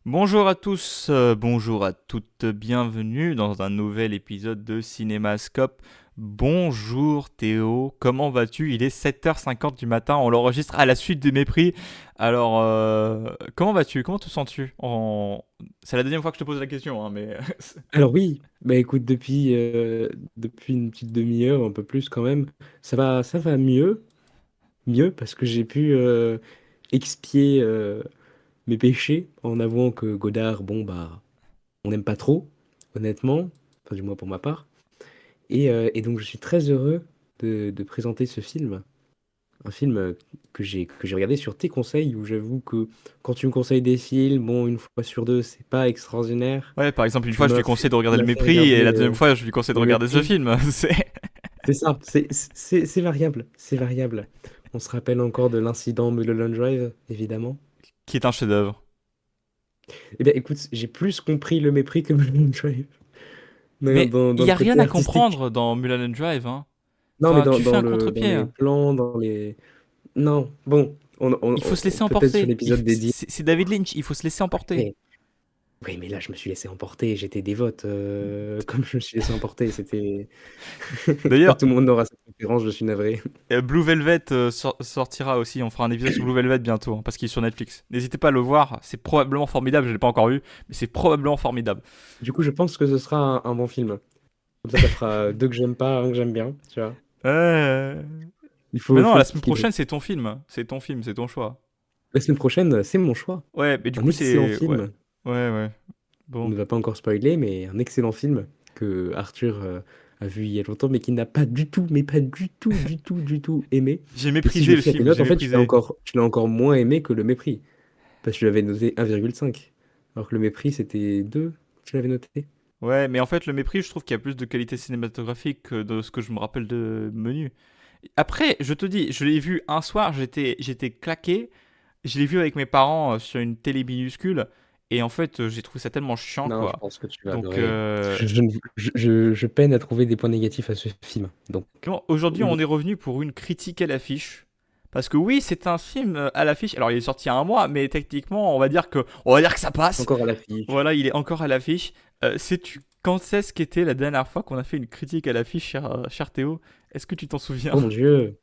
Bonjour à tous, bonjour à toutes, bienvenue dans un nouvel épisode de Cinémascope. Bonjour Théo, comment vas-tu? Il est 7h50 du matin, on l'enregistre à la suite des mépris. Alors, comment vas-tu? Comment te sens-tu? C'est la deuxième fois que je te pose la question, hein, mais... Alors oui, bah écoute, depuis une petite demi-heure, un peu plus quand même, ça va mieux parce que j'ai pu expier mes péchés en avouant que Godard, bon bah, on n'aime pas trop, honnêtement, enfin du moins pour ma part. Et donc je suis très heureux de présenter ce film, un film que j'ai regardé sur tes conseils, où j'avoue que quand tu me conseilles des films, bon, une fois sur deux, c'est pas extraordinaire. Ouais, par exemple, une Tu fois je lui m'as conseille fait, de tu regarder Le m'as fait Mépris, et regarder la deuxième fois je lui conseille de Le regarder ce Mépris. film. C'est ça, c'est variable, c'est variable. On se rappelle encore de l'incident Mulholland Drive, évidemment. Qui est un chef-d'œuvre. Eh bien, écoute, j'ai plus compris le mépris que Mulholland Drive. Dans, Mais dans, il dans y le a rien côté à artistique. comprendre dans Mulholland Drive, hein. Non, mais Enfin, dans, tu fais dans un le, dans contre-pied. les plans, dans les... Non, bon, Il faut se laisser peut-être sur emporter. l'épisode dédié. C'est David Lynch, il faut se laisser emporter. Mais, oui, mais là, je me suis laissé emporter, j'étais dévote. Comme je me suis laissé emporter, c'était... Pas D'ailleurs, tout le monde aura sa préférence, je suis navré. Blue Velvet sortira aussi. On fera un épisode sur Blue Velvet bientôt, hein, parce qu'il est sur Netflix. N'hésitez pas à le voir, c'est probablement formidable. Je l'ai pas encore vu, mais c'est probablement formidable. Du coup, je pense que ce sera un bon film. Comme ça fera deux que j'aime pas, un que j'aime bien, tu vois. Euh... Il Mais faut, non, faut la semaine équilibrer. prochaine, c'est ton film. C'est ton film, c'est ton choix. La semaine prochaine, c'est mon choix. Ouais, mais du Un coup, excellent c'est. Ouais. film. Ouais, ouais. On Bon. ne va pas encore spoiler, mais un excellent film que Arthur a vu il y a longtemps, mais qui n'a pas du tout, mais pas du tout, du tout, du tout aimé. J'ai Et si je méprisé me le fie à tes film, notes, j'ai en fait, méprisé. tu l'as encore moins aimé que Le Mépris. Parce que tu l'avais noté 1,5. Alors que Le Mépris, c'était 2, tu l'avais noté. Ouais, mais en fait, le mépris, je trouve qu'il y a plus de qualité cinématographique que de ce que je me rappelle de Menu. Après, je te dis, je l'ai vu un soir, j'étais claqué. Je l'ai vu avec mes parents sur une télé minuscule. Et en fait, j'ai trouvé ça tellement chiant, Non, je quoi. pense que tu vas Donc, adorer. Je peine à trouver des points négatifs à ce film. Donc, bon, aujourd'hui, le- on est revenu pour une critique à l'affiche. Parce que oui, c'est un film à l'affiche. Alors, il est sorti il y a un mois, mais techniquement, on va dire que ça passe. encore à l'affiche. Voilà, il est encore à l'affiche. Sais-tu quand est-ce qu'était la dernière fois qu'on a fait une critique à l'affiche, cher Théo? Est-ce que tu t'en souviens? Oh mon Dieu,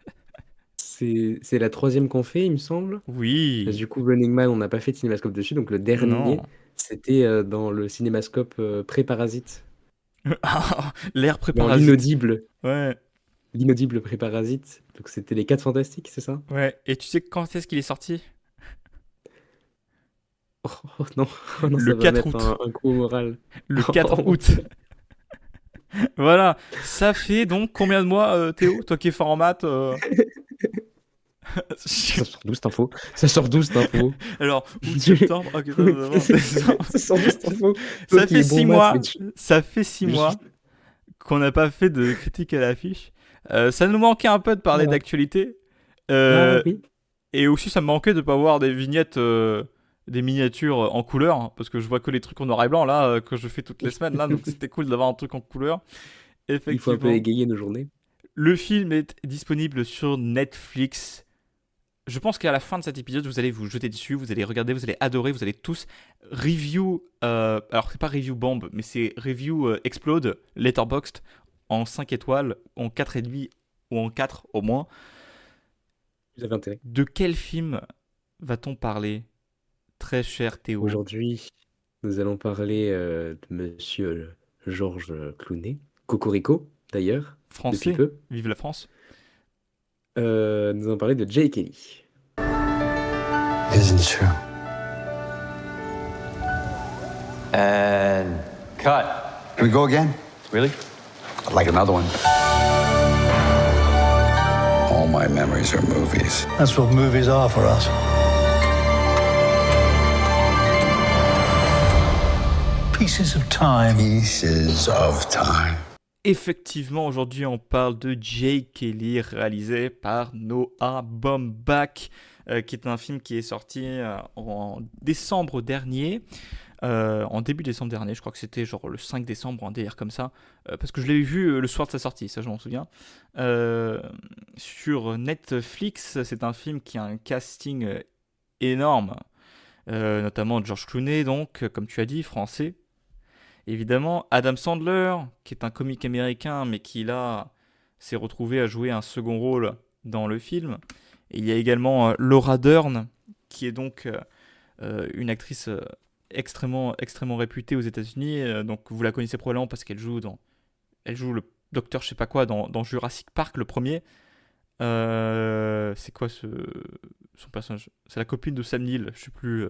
c'est la troisième qu'on fait, il me semble. Parce que Oui. du coup, Running Man, on n'a pas fait de cinémascope dessus. Donc le Non. dernier, c'était dans le cinémascope pré-Parasite. L'air Dans préparasite. Ouais. l'inaudible pré-Parasite. Donc c'était les 4 Fantastiques, c'est ça? Ouais. Et tu sais quand est-ce qu'il est sorti? Oh, oh, non, oh non, Le ça va 4 mettre août. un coup au moral. Le Oh 4 mon août. Dieu. Voilà. Ça fait donc combien de mois, Théo? Toi qui es fort en maths. Ça sort d'où cette info? Ça sort d'où cette info? Alors, août, septembre, octobre, novembre, décembre. Ça sort d'où cette info? Toi Ça qui fait es bon six en maths, mais mois. Ça fait six mois qu'on n'a pas fait de critique à l'affiche. Ça nous manquait un peu de parler Voilà. d'actualité. Ah Euh, oui. et aussi, ça me manquait de pas voir des vignettes, des miniatures en couleur, hein, parce que je vois que les trucs en noir et blanc là, que je fais toutes les semaines là, donc c'était cool d'avoir un truc en couleur. Il faut un peu Effectivement. égayer nos journées. Le film est disponible sur Netflix. Je pense qu'à la fin de cet épisode, vous allez vous jeter dessus, vous allez regarder, vous allez adorer, vous allez tous review. Alors, c'est pas review bomb, mais c'est review explode, letterboxd, en 5 étoiles, en 4,5 ou en 4 au moins. Vous avez intérêt. De quel film va-t-on parler, très cher Théo? Aujourd'hui, nous allons parler de monsieur Georges Clooney. Cocorico, d'ailleurs, depuis Français, peu. vive la France. Nous allons parler de Jay Kelly. Isn't true. And cut. Can we go again? Really? I'd like another one. All my memories are movies. That's what movies are for us. Pieces of time. Pieces of time. Effectivement, aujourd'hui, on parle de Jay Kelly, réalisé par Noah Baumbach, qui est un film qui est sorti en décembre dernier. En début décembre dernier, je crois que c'était genre le 5 décembre, un délire comme ça, parce que je l'avais vu le soir de sa sortie, ça je m'en souviens. Euh, sur Netflix, c'est un film qui a un casting énorme. notamment George Clooney, donc, comme tu as dit, français. Évidemment, Adam Sandler, qui est un comique américain, mais qui là s'est retrouvé à jouer un second rôle dans le film. Et il y a également Laura Dern, qui est donc une actrice extrêmement réputée aux États-Unis. Donc vous la connaissez probablement parce qu'elle joue le docteur je sais pas quoi dans Jurassic Park, le premier. C'est quoi son personnage? C'est la copine de Sam Neill, je sais plus.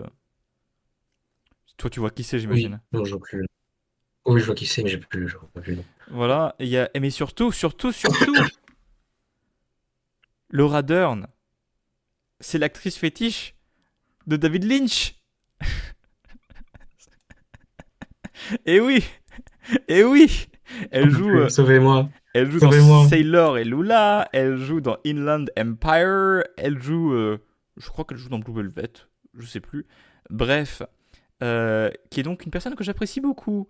Toi tu vois qui c'est, Oui, j'imagine. non, je vois plus. Oui, je vois qui c'est, mais je vois plus. Non. Voilà, et mais surtout, Laura Dern, c'est l'actrice fétiche de David Lynch. Et oui, et oui, elle joue, Sauvez-moi, elle joue dans sauvez-moi. Sailor et Lula, elle joue dans Inland Empire, elle joue, je crois qu'elle joue dans Blue Velvet, je sais plus. Bref, qui est donc une personne que j'apprécie beaucoup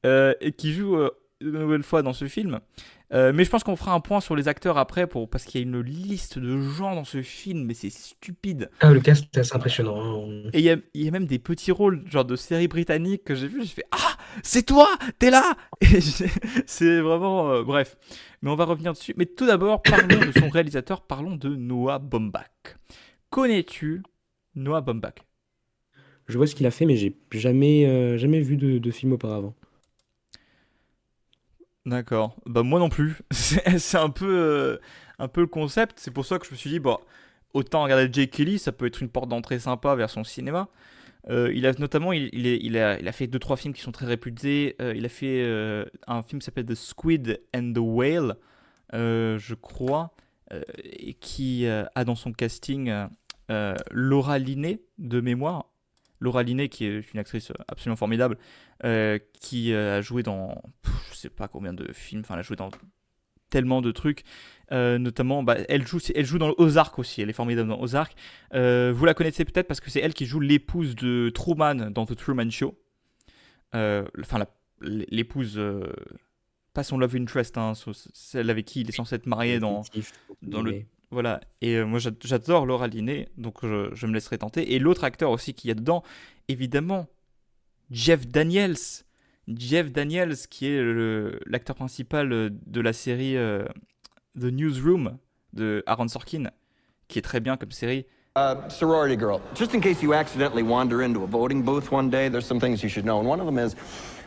et qui joue une nouvelle fois dans ce film. Mais je pense qu'on fera un point sur les acteurs après parce qu'il y a une liste de gens dans ce film, mais c'est stupide. Ah, le cast est assez impressionnant. Hein. Et il y a même des petits rôles, genre de séries britanniques que j'ai vu, j'ai fait ah, c'est toi, t'es là. C'est vraiment bref. Mais on va revenir dessus. Mais tout d'abord, parlons de son réalisateur, parlons de Noah Baumbach. Connais-tu Noah Baumbach? Je vois ce qu'il a fait, mais j'ai jamais vu de film auparavant. D'accord. Bah moi non plus. C'est un peu le concept. C'est pour ça que je me suis dit, bon, autant regarder Jake Kelly, ça peut être une porte d'entrée sympa vers son cinéma. Il a notamment, il a fait 2-3 films qui sont très réputés. Il a fait un film qui s'appelle The Squid and the Whale, je crois, et qui a dans son casting Laura Linney de mémoire. Laura Linney, qui est une actrice absolument formidable, qui a joué dans je sais pas combien de films, enfin elle a joué dans tellement de trucs, notamment elle joue dans Ozark aussi, elle est formidable dans Ozark. Vous la connaissez peut-être parce que c'est elle qui joue l'épouse de Truman dans The Truman Show. Enfin l'épouse, pas son love interest, hein, celle avec qui il est censé être marié dans le... Voilà, et moi j'adore Laura Linney, donc je me laisserai tenter. Et l'autre acteur aussi qu'il y a dedans, évidemment, Jeff Daniels. Jeff Daniels, qui est l'acteur principal de la série The Newsroom de Aaron Sorkin, qui est très bien comme série. Sorority girl, just in case you accidentally wander into a voting booth one day, there's some things you should know. And one of them is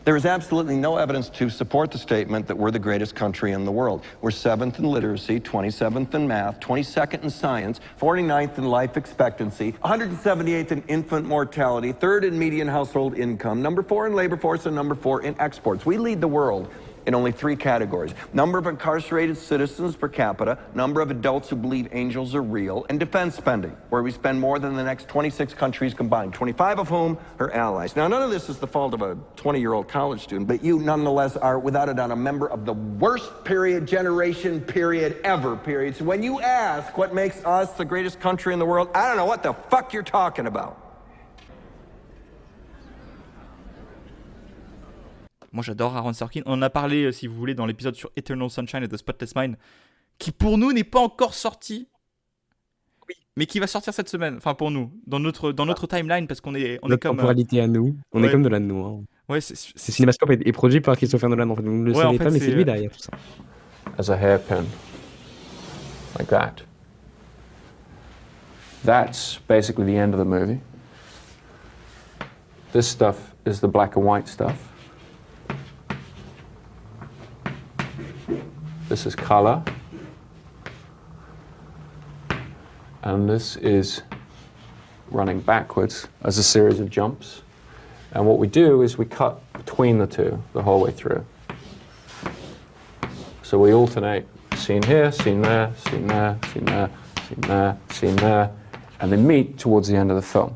there is absolutely no evidence to support the statement that we're the greatest country in the world. We're 7th in literacy, 27th in math, 22nd in science, 49th in life expectancy, 178th in infant mortality, 3rd in median household income, number 4 in labor force, and number 4 in exports. We lead the world in only 3 categories: number of incarcerated citizens per capita, number of adults who believe angels are real, and defense spending, where we spend more than the next 26 countries combined, 25 of whom are allies. Now, none of this is the fault of a 20-year-old college student, but you nonetheless are, without a doubt, a member of the worst generation ever. So when you ask what makes us the greatest country in the world, I don't know what the fuck you're talking about. Moi j'adore Aaron Sorkin. On en a parlé, si vous voulez, dans l'épisode sur Eternal Sunshine of the Spotless Mind, qui pour nous n'est pas encore sorti, mais qui va sortir cette semaine. Enfin pour nous, dans notre timeline, parce qu'on est Notre comme temporalité à nous, on ouais. est comme de là de nous. Hein. Ouais, C'est Cinémascope est produit par Christopher Nolan. En fait, vous ne le Ouais, savez en fait, pas, mais c'est, c'est lui derrière tout ça. As a hairpin, like that. That's basically the end of the movie. This stuff is the black and white stuff. This is color. And this is running backwards as a series of jumps. And what we do is we cut between the two the whole way through. So we alternate scene here, scene there, scene there, scene there, scene there, scene there, and they meet towards the end of the film.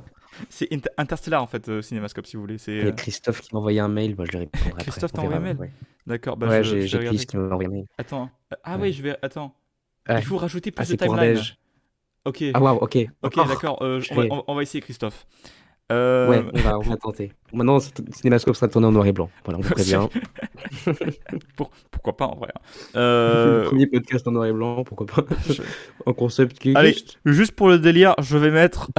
C'est Interstellar en fait, Cinémascope, si vous voulez. Il y a Christophe qui m'a envoyé un mail, moi je lui répondrai après. Christophe t'a envoyé un mail. Ouais. D'accord, bah ouais, je vais j'ai regarder. qui m'a envoyé un mail. Attends. Ah Ouais. oui, attends. Ouais. Il faut rajouter plus de c'est pour timeline. Déj. Ok. Ah waouh, ok. Ok, Encore. d'accord. On va essayer, Christophe. Ouais, on va tenter. Maintenant, Cinémascope sera tourné en noir et blanc. Voilà, on vous prévient. Pourquoi pas en vrai, hein. Le premier podcast en noir et blanc, pourquoi pas. Un concept qui Allez, existe. juste pour le délire, je vais mettre,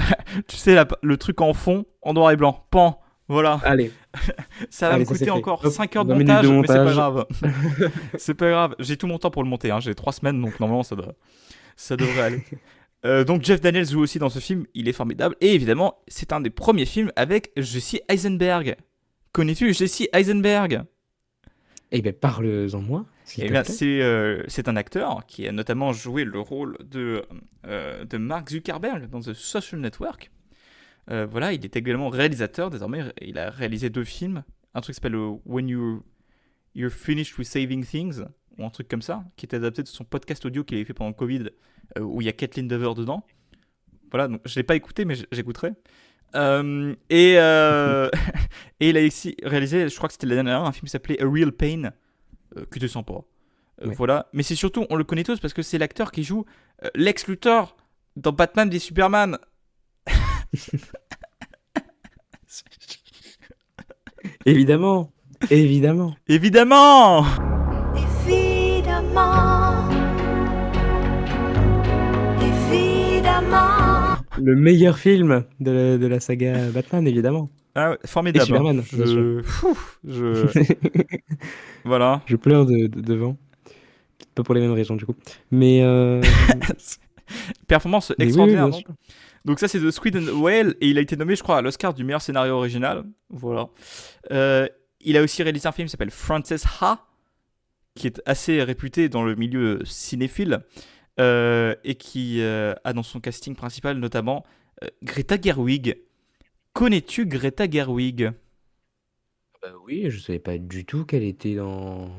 tu sais, le truc en fond, en noir et blanc. Pan, voilà. Allez, Ça va allez, me ça, c'est coûter fait. encore Hop, 5 heures de 20 minutes montage, de mais c'est pas montage. grave. C'est pas grave, j'ai tout mon temps pour le monter, hein. J'ai 3 semaines, donc normalement ça devrait aller. Donc Jeff Daniels joue aussi dans ce film, il est formidable. Et évidemment, c'est un des premiers films avec Jesse Eisenberg. Connais-tu Jesse Eisenberg? Eh bien, parle-en moi, s'il Eh te bien, plaît. c'est un acteur qui a notamment joué le rôle de Mark Zuckerberg dans The Social Network. Voilà, il est également réalisateur désormais. Il a réalisé 2 films. Un truc qui s'appelle When You're Finished with Saving Things, ou un truc comme ça, qui est adapté de son podcast audio qu'il avait fait pendant le Covid, où il y a Kathleen Dever dedans. Voilà, donc je l'ai pas écouté, mais j'écouterai. Et il a aussi réalisé, je crois que c'était l'année dernière, un film qui s'appelait A Real Pain, qui était sympa. Ouais. Voilà, mais c'est surtout, on le connaît tous parce que c'est l'acteur qui joue Lex Luthor dans Batman v Superman. Évidemment, évidemment. Évidemment. Évidemment. Le meilleur film de la saga Batman, évidemment. Ah ouais, formidable. Et Superman, hein. bien sûr. Voilà. Je pleure devant. Peut-être pas pour les mêmes raisons, du coup. Mais Performance mais oui, extraordinaire. bien donc. sûr. Donc ça, c'est The Squid and the Whale, et il a été nommé, je crois, à l'Oscar du meilleur scénario original. Voilà. Il a aussi réalisé un film qui s'appelle Frances Ha, qui est assez réputé dans le milieu cinéphile, et qui a dans son casting principal notamment Greta Gerwig. Connais-tu Greta Gerwig? Bah oui, je savais pas du tout qu'elle était dans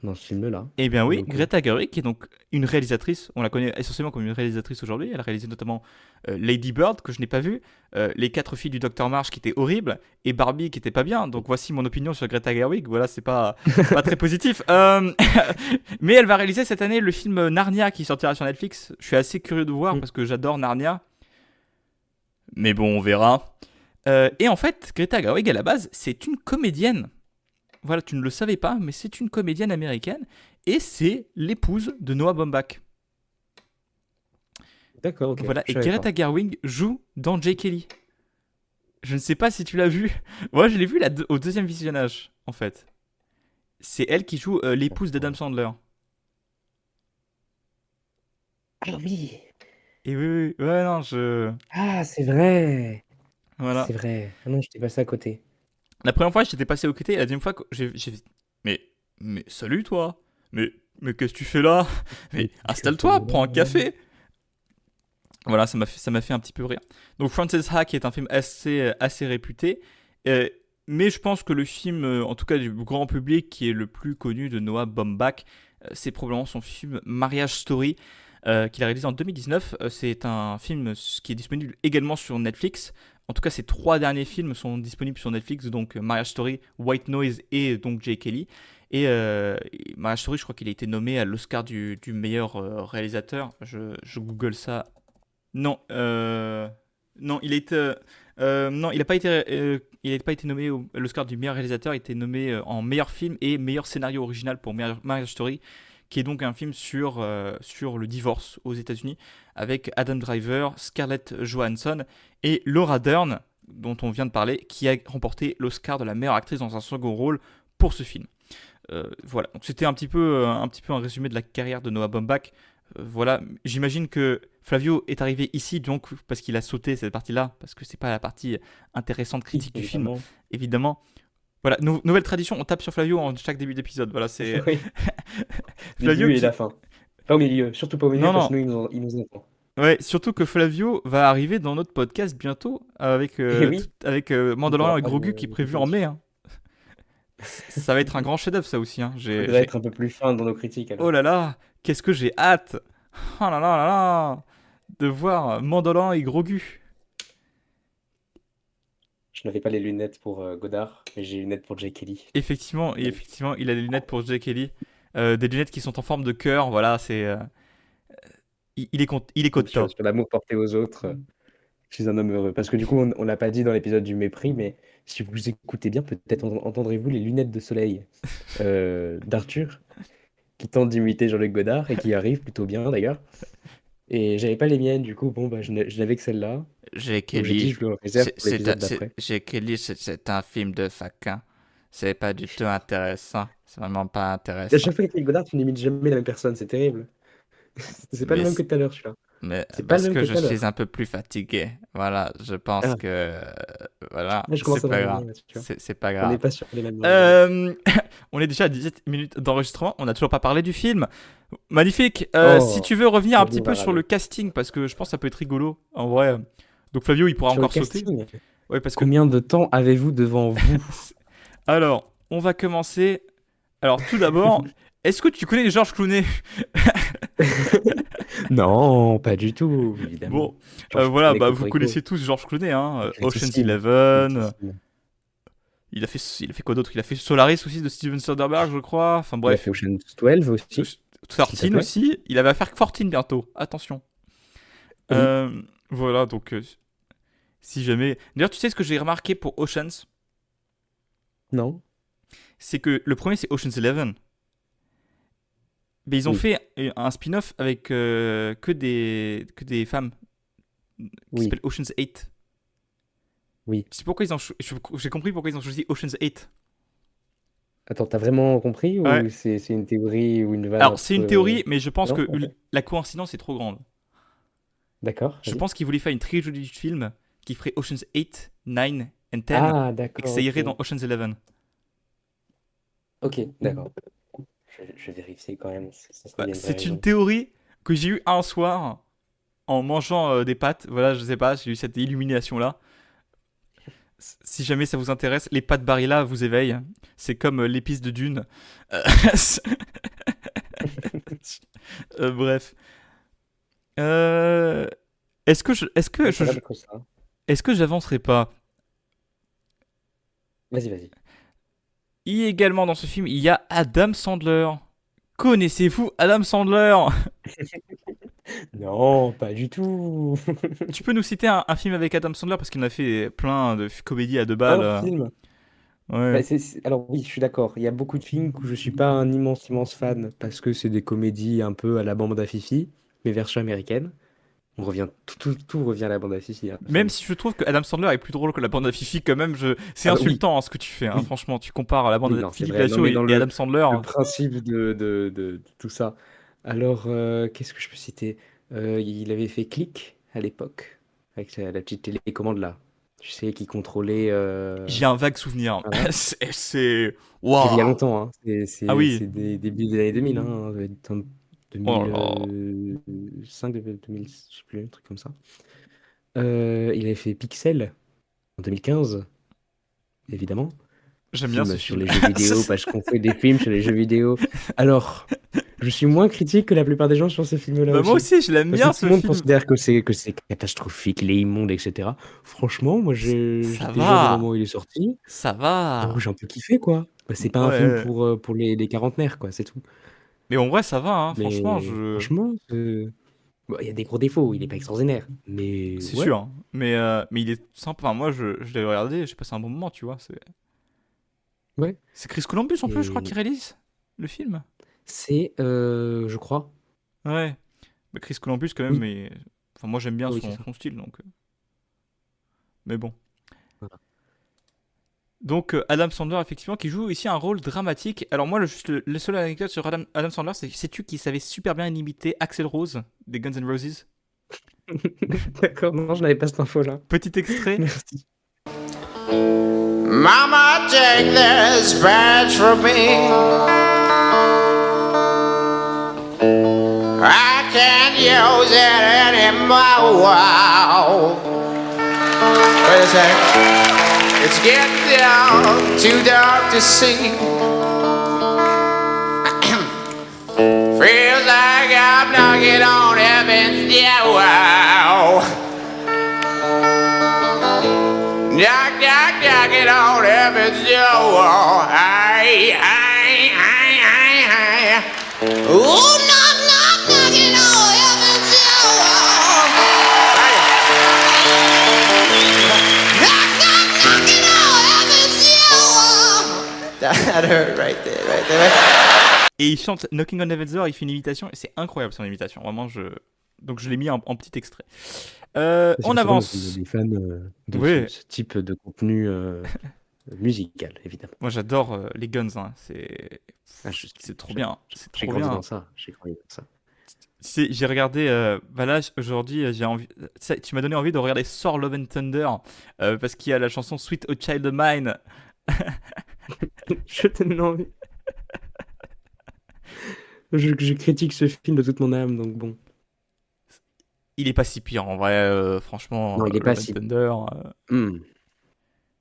ce film-là. Eh bien oui, Donc, Greta Gerwig, qui est donc une réalisatrice, on la connaît essentiellement comme une réalisatrice aujourd'hui, elle a réalisé notamment Lady Bird, que je n'ai pas vu, Les 4 filles du Docteur March, qui était horrible, et Barbie, qui était pas bien, donc voici mon opinion sur Greta Gerwig, voilà, c'est pas très positif. Mais elle va réaliser cette année le film Narnia, qui sortira sur Netflix, je suis assez curieux de voir, parce que j'adore Narnia, mais bon, on verra. Et en fait, Greta Gerwig, à la base, c'est une comédienne. Voilà, tu ne le savais pas, mais c'est une comédienne américaine et c'est l'épouse de Noah Baumbach. D'accord, ok. Voilà, je et savais Greta pas. Gerwig joue dans Jake Kelly. Je ne sais pas si tu l'as vu. Moi, je l'ai vu au deuxième visionnage, en fait. C'est elle qui joue l'épouse d'Adam Sandler. Ah oui. Et oui, ouais, non, Ah, c'est vrai. Voilà. C'est vrai. Ah non, j'étais passé à côté. La première fois, j'étais passé au côté, et la deuxième fois, j'ai fait... Mais salut, toi. Mais qu'est-ce que tu fais là? Mais installe-toi, prends un café. Voilà, ça m'a fait un petit peu rire. Donc Frances Ha, qui est un film assez réputé, mais je pense que le film, en tout cas du grand public, qui est le plus connu de Noah Baumbach, c'est probablement son film Marriage Story, qu'il a réalisé en 2019. C'est un film qui est disponible également sur Netflix. En tout cas, ces 3 derniers films sont disponibles sur Netflix, donc Marriage Story, White Noise et donc Jake Kelly. Et Marriage Story, je crois qu'il a été nommé à l'Oscar du meilleur réalisateur. Je google ça. Non, non, il n'a pas été nommé à l'Oscar du meilleur réalisateur. Il a été nommé en meilleur film et meilleur scénario original pour Marriage Story, qui est donc un film sur le divorce aux États-Unis, avec Adam Driver, Scarlett Johansson et Laura Dern, dont on vient de parler, qui a remporté l'Oscar de la meilleure actrice dans un second rôle pour ce film. Voilà, donc c'était un petit peu un résumé de la carrière de Noah Baumbach. Voilà, j'imagine que Flavio est arrivé ici donc parce qu'il a sauté cette partie-là, parce que c'est pas la partie intéressante critique du film, évidemment. Voilà, nouvelle tradition, on tape sur Flavio en chaque début d'épisode. Voilà, c'est Oui. Flavio Début et la fin. Pas au milieu, surtout pas au milieu Non, parce non. que nous, il nous attend. Ouais, surtout que Flavio va arriver dans notre podcast bientôt avec Eh oui. Mandalorian et pourra Grogu pas qui est nous prévu en mai. Hein. Ça va être un grand chef-d'œuvre, ça aussi. Hein. Il faudrait être un peu plus fin dans nos critiques. Alors. Oh là là, qu'est-ce que j'ai hâte! Oh là là là là! De voir Mandalorian et Grogu. Je n'avais pas les lunettes pour Godard, mais j'ai les lunettes pour Jake Kelly. Effectivement, il a des lunettes pour Jake Kelly. Des lunettes qui sont en forme de cœur. Voilà, c'est. Il est content. Sur l'amour porté aux autres. Je suis un homme heureux. Parce que du coup, on l'a pas dit dans l'épisode du mépris, mais si vous écoutez bien, peut-être entendrez-vous les lunettes de soleil d'Arthur, qui tente d'imiter Jean-Luc Godard et qui arrive plutôt bien d'ailleurs. Et j'avais pas les miennes, du coup, bon, bah, je n'avais que celle-là. Jake Donc j'ai dit, Ellie, je le réserve pour l'épisode d'après. Jake Ellie, c'est un film de faquin. C'est pas du tout intéressant. C'est vraiment pas À intéressant. chaque fois qu'avec Godard, tu n'imites jamais la même personne, c'est terrible. C'est pas le Mais, même que tout à l'heure, celui-là. mais C'est pas le parce même que que je tout à suis l'heure. un peu plus fatigué. Voilà, je pense Ah, que. Voilà, là, je commence c'est à pas m'ennuyer, grave. là, tu vois. C'est pas On n'est grave. pas sur les mêmes longueurs d'onde. On est déjà à 17 minutes d'enregistrement. On n'a toujours pas parlé du film. Magnifique. Si Oh, tu veux revenir un vas-y, petit on peu va sur le râler. casting, parce que je pense que ça peut être rigolo. En vrai. Donc Flavio, il pourra Sur le encore sauter. casting, Ouais, parce que. combien de temps avez-vous devant vous? Alors, on va commencer. Alors, tout d'abord, est-ce que tu connais Georges Clooney? Non, pas du tout, évidemment. Bon, Georges voilà, Clooney, bah, vous Cocorico. connaissez tous Georges Clooney, hein. Ocean's Cultissime, Eleven. cultissime. Il a fait quoi d'autre? Il a fait Solaris aussi de Steven Soderbergh, je crois. Enfin Il a bref. fait Ocean's 12 aussi, s'il te 13 plaît. aussi. Il avait à faire 14 bientôt. Attention. Oui. Voilà, donc si jamais. D'ailleurs, tu sais ce que j'ai remarqué pour Ocean's? Non? C'est que le premier, c'est Ocean's 11. Mais ils ont Oui. fait un spin-off avec que des femmes qui Oui. s'appelle Ocean's 8. Oui. C'est pourquoi j'ai compris pourquoi ils ont choisi Ocean's 8. Attends, t'as vraiment compris ou Ouais. c'est une théorie ou une vanne un Alors, c'est une peu... théorie, mais je pense Non? que Ok. la coïncidence est trop grande. D'accord, Je vas-y. pense qu'ils voulaient faire une trilogie de films qui ferait Ocean's 8, 9 et 10 Ah, et que d'accord, ça irait ok. dans Ocean's 11. Ok, d'accord. Je vais vérifier quand même, ça serait bien une vraie C'est une raison. théorie que j'ai eue un soir en mangeant des pâtes. Voilà, je sais pas, j'ai eu cette illumination-là. Si jamais ça vous intéresse, les pâtes Barilla vous éveillent. C'est comme l'épice de Dune. c'est- bref. Euh, Est-ce que Ouais, ça va être ça. est-ce que j'avancerai pas? Vas-y, vas-y. Également dans ce film, il y a Adam Sandler. Connaissez-vous Adam Sandler? Non, pas du tout. Tu peux nous citer un film avec Adam Sandler parce qu'il en a fait plein de comédies à deux balles. Un film. Ouais. Bah, alors oui, je suis d'accord. Il y a beaucoup de films où je suis pas un immense fan parce que c'est des comédies un peu à la bande à Fifi, mais version américaine. On revient, tout revient à la bande à Fifi, hein, Même si je trouve que Adam Sandler est plus drôle que la bande à Fifi, quand même, c'est Ah bah oui, insultant hein, ce que tu fais. Hein. oui, Franchement, tu compares à la bande oui, à non, c'est Philippe vrai. Non, Lachaud mais dans et Adam Sandler. le principe de tout ça. Alors, qu'est-ce que je peux citer? Il avait fait Click à l'époque, avec la petite télécommande là. Tu sais, qui contrôlait. J'ai un vague souvenir. Voilà. c'est. C'est Waouh! il y a longtemps, hein. Ah C'est oui. des débuts des années 2000, hein. Ça doit être en Oh là là. 2005, 2000, je sais plus, un truc comme ça. Il avait fait Pixel en 2015, évidemment. J'aime bien Film ce sur film. les jeux vidéo, parce qu'on fait des films sur les jeux vidéo. Alors, je suis moins critique que la plupart des gens sur ce film-là Bah, moi aussi. aussi, je l'aime Parce bien que tout ce le monde film. considère que c'est catastrophique, il est immonde, etc. Franchement, moi Ça j'étais jeune au va. moment où il est sorti. Ça va. J'ai un peu kiffé, quoi. Bah, c'est pas un film Ouais. pour les quarantenaires, quoi, c'est tout. Mais en vrai, ça va. Hein. Franchement, Mais franchement, bon, il y a des gros défauts, il est pas extraordinaire. Mais c'est ouais, sûr. Hein. Mais il est sympa. Enfin, moi, je l'ai regardé, j'ai passé un bon moment, tu vois. ouais. C'est Chris Columbus en plus, je crois, qui Et réalise le film. c'est, je crois, Ouais. Bah, Chris Columbus, quand même, oui, mais. Enfin, moi, j'aime bien oui, c'est ça. son style, donc. Mais bon. Voilà. Donc, Adam Sandler, effectivement, qui joue ici un rôle dramatique. Alors, moi, le seul anecdote sur Adam Sandler, c'est sais-tu qu'il savait super bien imiter Axl Rose des Guns N' Roses? D'accord, non, je n'avais pas cette info-là. Petit extrait. Merci. Mama, take this badge from me. I can't use it anymore. Wow. Wait a sec. It's getting down too dark to see. Feels like I'm knocking on heaven's door. Knock, knock, knocking on heaven's door. Aye, aye, aye, aye, aye. Ooh, knock, knock, knocking on heaven's door. Aye. that hurt right there, right there. Et il chante Knocking on Heaven's Door, il fait une imitation, et c'est incroyable son imitation, vraiment, donc je l'ai mis en petit extrait. Parce On que avance. on est des fans de Oui. ce type de contenu musical, évidemment. Moi j'adore les Guns, hein. Ah, C'est trop bien, c'est J'ai trop grandi bien. dans ça. J'ai grandi dans ça. J'ai regardé, bah là aujourd'hui j'ai envie, tu m'as donné envie de regarder Thor Love and Thunder parce qu'il y a la chanson Sweet O Child of Mine. Je te donne envie. Je critique ce film de toute mon âme, donc bon. Il est pas si pire en vrai, franchement. Non, il est Love pas and si- Thunder. Hmm.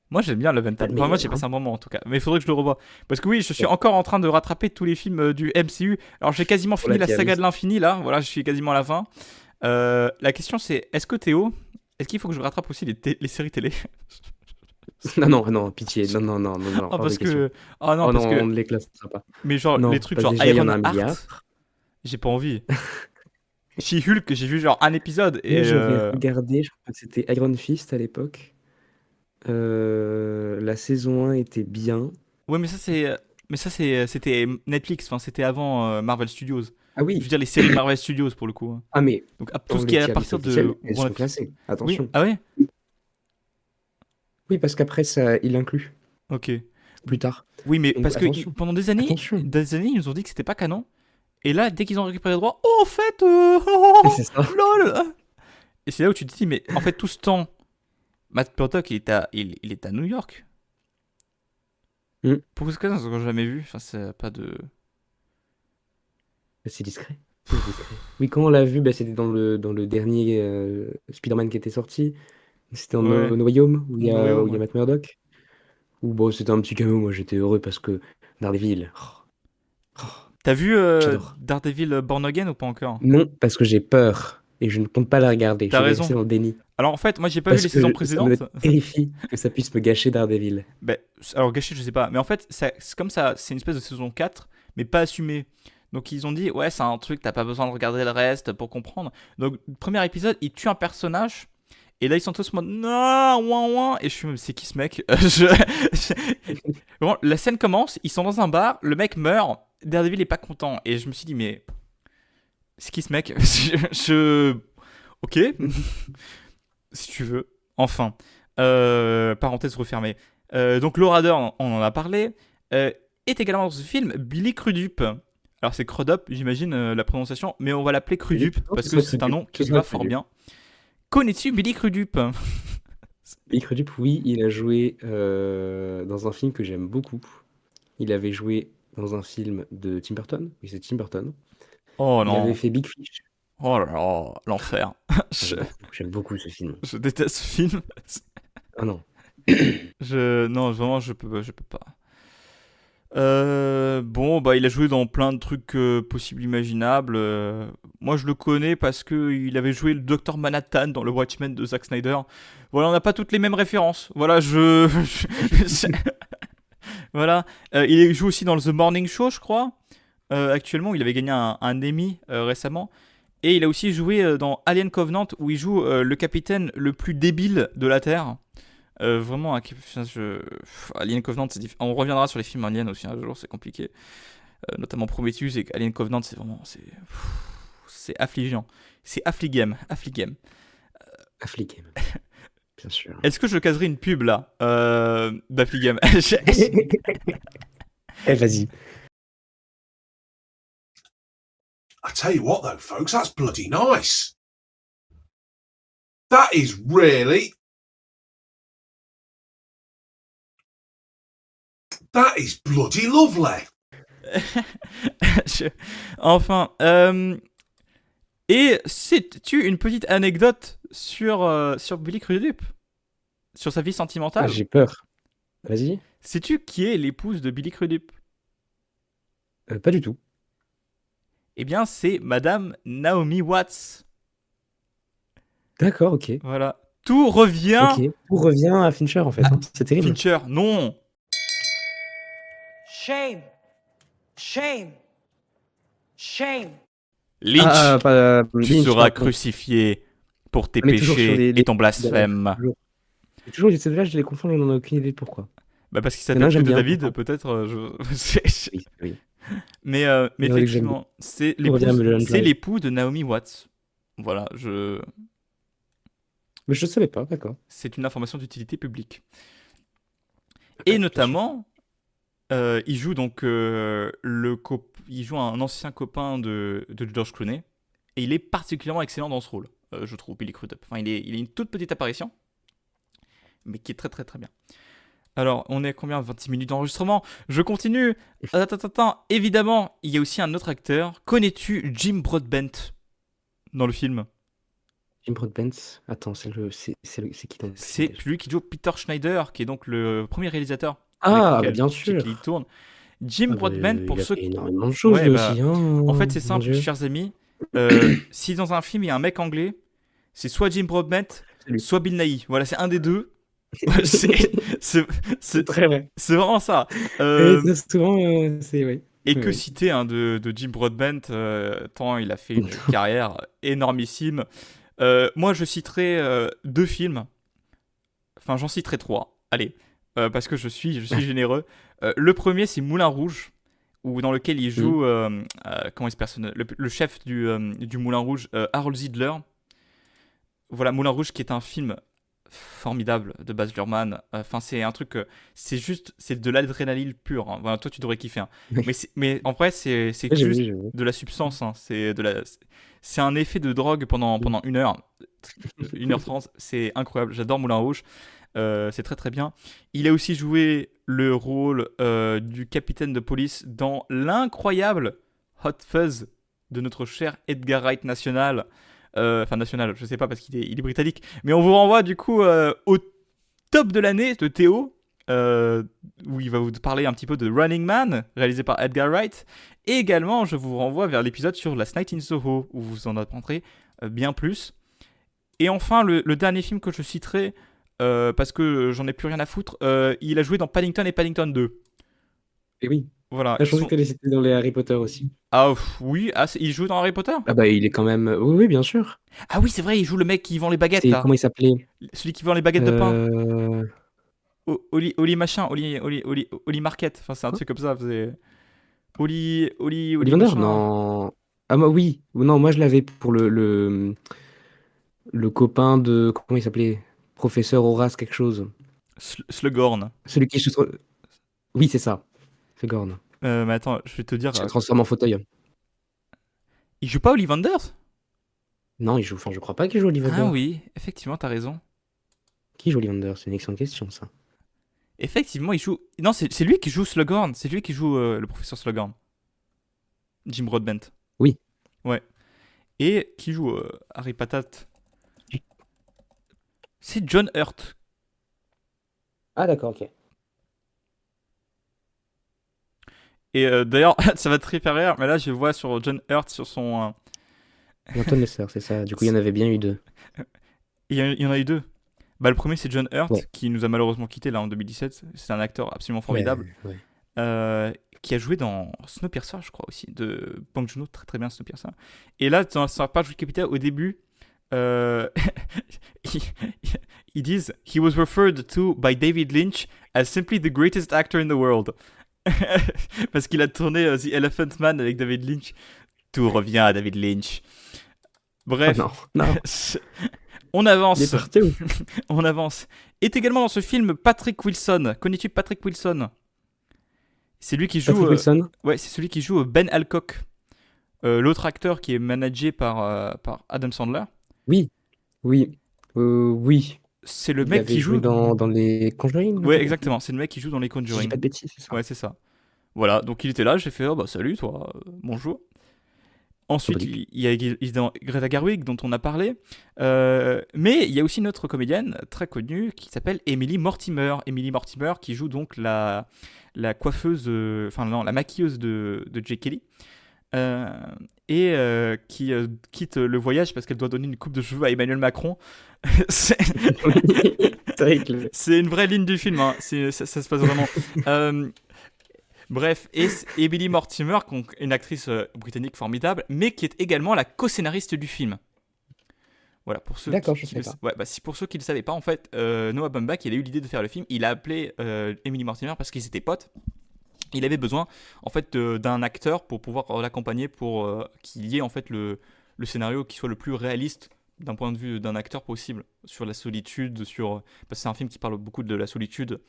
Moi j'aime bien Love and Thunder. mais, Enfin, moi j'ai passé un moment en tout cas, mais il faudrait que je le revoie parce que oui, je suis encore en train de rattraper tous les films du MCU. Alors j'ai quasiment fini la saga de l'infini là, voilà, je suis quasiment à la fin. La question c'est, est-ce qu'il faut que je rattrape aussi les séries télé? Non, pitié. Non. Ah hors parce de question. que non parce non, que on ne les classera pas. mais genre Non, les trucs parce genre que déjà, il y en a un Ironheart, milliard. j'ai pas envie. She-Hulk, j'ai vu genre un épisode et Moi, j'avais regardé, je crois que c'était Iron Fist à l'époque. La saison 1 était bien. ouais mais ça c'était Netflix, enfin c'était avant Marvel Studios. Ah Je oui, veux dire les séries Marvel Studios pour le coup, hein. ah mais Donc dans tout ce les qui est à tier partir lists officiels, de elles sont classées. oui, Attention. ah ouais, Oui, parce qu'après, ça, il inclut ok. plus tard. Oui, mais Donc, parce que attention. pendant des années, Attention. ils nous ont dit que c'était pas canon. Et là, dès qu'ils ont récupéré les droits, oh, en fait, C'est ça. lol. Et c'est là où tu te dis, mais en fait, tout ce temps, Matt Murdock, il est à New York. Mm. Pourquoi est-ce que ça, on jamais vu? Enfin, c'est pas de. C'est discret. C'est discret. Oui, quand on l'a vu, c'était dans le dernier Spider-Man qui était sorti. C'était Ouais. au No Way Home, où il y No Way a, Home, où il y a ouais. Matt Murdock. Où bon, c'était un petit caméo, moi j'étais heureux parce que Daredevil. T'as vu J'adore. Daredevil Born Again ou pas encore? Non, parce que j'ai peur et je ne compte pas la regarder. T'as Je vais raison. rester dans le déni. Alors en fait, moi j'ai pas Parce vu les que saisons ça précédentes. me terrifie que ça puisse me gâcher Daredevil. Ben, alors gâché, je sais pas. Mais en fait, c'est comme ça, c'est une espèce de saison 4, mais pas assumée. Donc ils ont dit, ouais, c'est un truc, t'as pas besoin de regarder le reste pour comprendre. Donc, premier épisode, ils tuent un personnage. Et là, ils sont tous en mode, non, ouin, ouin. Et je suis, c'est qui ce mec? Vraiment, la scène commence, ils sont dans un bar, le mec meurt, Daredevil est pas content. Et je me suis dit, mais c'est qui ce mec? Ok, si tu veux. Enfin, parenthèse refermée. Donc Laura Dern, on en a parlé, est également dans ce film Billy Crudup. Alors c'est Crudup, j'imagine la prononciation, mais on va l'appeler Crudup Crudup, parce ce que serait c'est un Crudup, nom ce qui serait va fort Crudup. bien. Connais-tu Billy Crudup? Billy Crudup, oui, il a joué dans un film que j'aime beaucoup. Il avait joué dans un film de Tim Burton. Oui, c'est Tim Burton. Oh Il avait non, fait Big Fish. oh là là, l'enfer. je, J'aime beaucoup ce film. je déteste ce film. Ah non. Non, vraiment, je peux pas. Bon, bah, il a joué dans plein de trucs possibles, imaginables. Moi, je le connais parce que il avait joué le Docteur Manhattan dans le Watchmen de Zack Snyder. Voilà, on n'a pas toutes les mêmes références. Voilà, voilà. Il joue aussi dans The Morning Show, je crois. Actuellement, il avait gagné un Emmy récemment. Et il a aussi joué dans Alien Covenant, où il joue le capitaine le plus débile de la Terre. Vraiment, Alien Covenant, on reviendra sur les films Alien aussi un jour, c'est compliqué. Notamment Prometheus et Alien Covenant, c'est vraiment. C'est affligeant. C'est affligem. Affliqué, bien sûr. Est-ce que je caserai une pub là d'Affligem? Eh, vas-y. I tell you what, though, folks, that's bloody nice. That is really. That is bloody lovely. Enfin, et sais-tu une petite anecdote sur Billy Crudup? Sur sa vie Ah, sentimentale? j'ai peur. Vas-y. Sais-tu qui est l'épouse de Billy Crudup? Pas du tout. Eh bien, c'est Madame Naomi Watts. D'accord, ok. Voilà. Tout revient. Ok. Tout revient à Fincher en fait. Hein. C'est terrible. Fincher, non. Shame. Shame. Shame. Lynch, tu Lynch, seras pardon. crucifié pour tes Mais toujours sur péchés les- et ton blasphème. Toujours. Et toujours, ces deux-là, je les confonds, je n'en ai aucune idée de pourquoi. Bah parce qu'il Il y en a s'appelle que j'aime que de bien, David, pourtant. peut-être. Oui, oui. Mais Il y en a que j'aime bien. effectivement, c'est On revient à Mulholland c'est Drive. l'époux de Naomi Watts. Voilà, Mais je savais pas, d'accord. c'est une information d'utilité publique. D'accord, Et bien sûr. notamment, il joue donc il joue un ancien copain de George Clooney, et il est particulièrement excellent dans ce rôle, je trouve, Billy Crudup. Enfin, il est une toute petite apparition, mais qui est très très très bien. Alors, on est à combien? 26 minutes d'enregistrement. Je continue. Attends. Évidemment, il y a aussi un autre acteur. Connais-tu Jim Broadbent dans le film? Jim Broadbent. Attends, c'est qui dans le film C'est déjà? celui qui joue Peter Schneider, qui est donc le premier réalisateur Ah, avec bah lequel bien Jake Lee sûr. tourne. Jim Ah, Broadbent, pour il a ceux fait qui... énormément de choses Ouais, lui bah, aussi, hein. en fait, c'est Mon simple, Dieu. chers amis. Si dans un film, il y a un mec anglais, c'est soit Jim Broadbent, C'est lui. soit Bill Nighy. Voilà, c'est un des deux. c'est C'est c'est- très vrai. c'est vraiment ça. Oui, Euh, souvent, c'est oui. Et Oui, que oui. citer hein, de Jim Broadbent, tant il a fait une carrière énormissime. Moi, je citerai 2 films. Enfin, j'en citerai 3. Allez, parce que je suis généreux. Le premier, c'est Moulin Rouge, dans lequel il joue, comment est-ce personne, le chef du Moulin Rouge, Harold Zidler. Voilà, Moulin Rouge, qui est un film formidable de Baz Luhrmann. Enfin, c'est un truc, c'est de l'adrénaline pure. Hein. Voilà, toi, tu devrais kiffer. Hein. Oui. Mais en vrai, c'est Ouais, j'ai vu, juste j'ai vu. de la substance. Hein. C'est un effet de drogue pendant 1 heure. 1h30, c'est incroyable. J'adore Moulin Rouge. C'est très très bien. Il a aussi joué le rôle du capitaine de police dans l'incroyable Hot Fuzz de notre cher Edgar Wright national. Enfin national, je sais pas parce qu'il est britannique. Mais on vous renvoie du coup au top de l'année de Théo, où il va vous parler un petit peu de Running Man, réalisé par Edgar Wright. Et également, je vous renvoie vers l'épisode sur Last Night in Soho, où vous en apprendrez bien plus. Et enfin, le dernier film que je citerai, parce que j'en ai plus rien à foutre, il a joué dans Paddington et Paddington 2. Et oui. Voilà. Ah, je pensais que tu allais citer dans les Harry Potter aussi. Ah oui, il joue dans Harry Potter? Ah bah il est quand même. Oui, oui, bien sûr. Ah oui, c'est vrai, il joue le mec qui vend les baguettes là. Comment il s'appelait? Celui qui vend les baguettes de pain. Euh... Oli machin, Oli Market. Enfin, c'est un Quoi? truc comme ça. C'est Oli Ollivander? machin. Non. Ah moi oui. Non, moi je l'avais pour le copain de. Comment il s'appelait? Professeur Horace quelque chose. Slughorn. Celui qui se. Oui, c'est ça. C'est Gorn. Mais attends, je vais te dire. Qui se transforme en fauteuil. Il joue pas Ollivanders? Non, il joue. Enfin, je crois pas qu'il joue Ollivander. Ah oui, effectivement, t'as raison. Qui joue Ollivander? C'est une excellente question, ça. Effectivement, il joue. Non, c'est lui qui joue Slughorn. C'est lui qui joue le professeur Slughorn. Jim Broadbent. Oui. Ouais. Et qui joue Harry Patate? C'est John Hurt. Ah d'accord, ok. Et d'ailleurs, ça va te faire rire, mais là, je vois sur John Hurt, sur son. Antoine Lesser, c'est ça. Du coup, il y en avait bien eu 2. Il y en a eu 2. Bah, le premier, c'est John Hurt, Ouais. qui nous a malheureusement quitté là en 2017. C'est un acteur absolument formidable. Ouais. Qui a joué dans Snowpiercer, je crois aussi, de Bong Joon-ho, très très bien Snowpiercer. Et là, dans sa page Wikipédia, au début, ils disent He was referred to by David Lynch as simply the greatest actor in the world. Parce qu'il a tourné The Elephant Man avec David Lynch. Tout revient à David Lynch. Bref, Oh non, non. on avance. Il est partout. On avance. Est également dans ce film Patrick Wilson. Connais-tu Patrick Wilson? C'est lui qui joue. Patrick Wilson. Ouais, c'est celui qui joue Ben Alcock, l'autre acteur qui est managé par Adam Sandler. Oui. Oui. Oui. C'est le Il mec avait qui joué joue. dans les Conjuring. Ouais, exactement. C'est le mec qui joue dans les Si je dis Conjuring. pas de bêtises, c'est ça. Ouais, c'est ça. Voilà. Donc il était là. J'ai fait oh, bah salut toi. Bonjour. Ensuite, Sympathique. il y a évidemment Greta Gerwig dont on a parlé. Mais il y a aussi une autre comédienne très connue qui s'appelle Emily Mortimer. Emily Mortimer qui joue donc la coiffeuse, enfin non, la maquilleuse de Jake Kelly. Qui quitte le voyage parce qu'elle doit donner une coupe de cheveux à Emmanuel Macron. c'est vrai que c'est une vraie ligne du film, hein. Ça se passe vraiment. Bref, et Emily Mortimer, une actrice britannique formidable, mais qui est également la co-scénariste du film. Voilà, pour ceux D'accord, je qui sais le, pas. ouais, bah, pour ceux qui le savaient pas, en fait, Noah Baumbach, il a eu l'idée de faire le film. Il a appelé Emily Mortimer parce qu'ils étaient potes. Il avait besoin en fait d'un acteur pour pouvoir l'accompagner pour qu'il y ait en fait le scénario qui soit le plus réaliste d'un point de vue d'un acteur possible sur la solitude, parce que c'est un film qui parle beaucoup de la solitude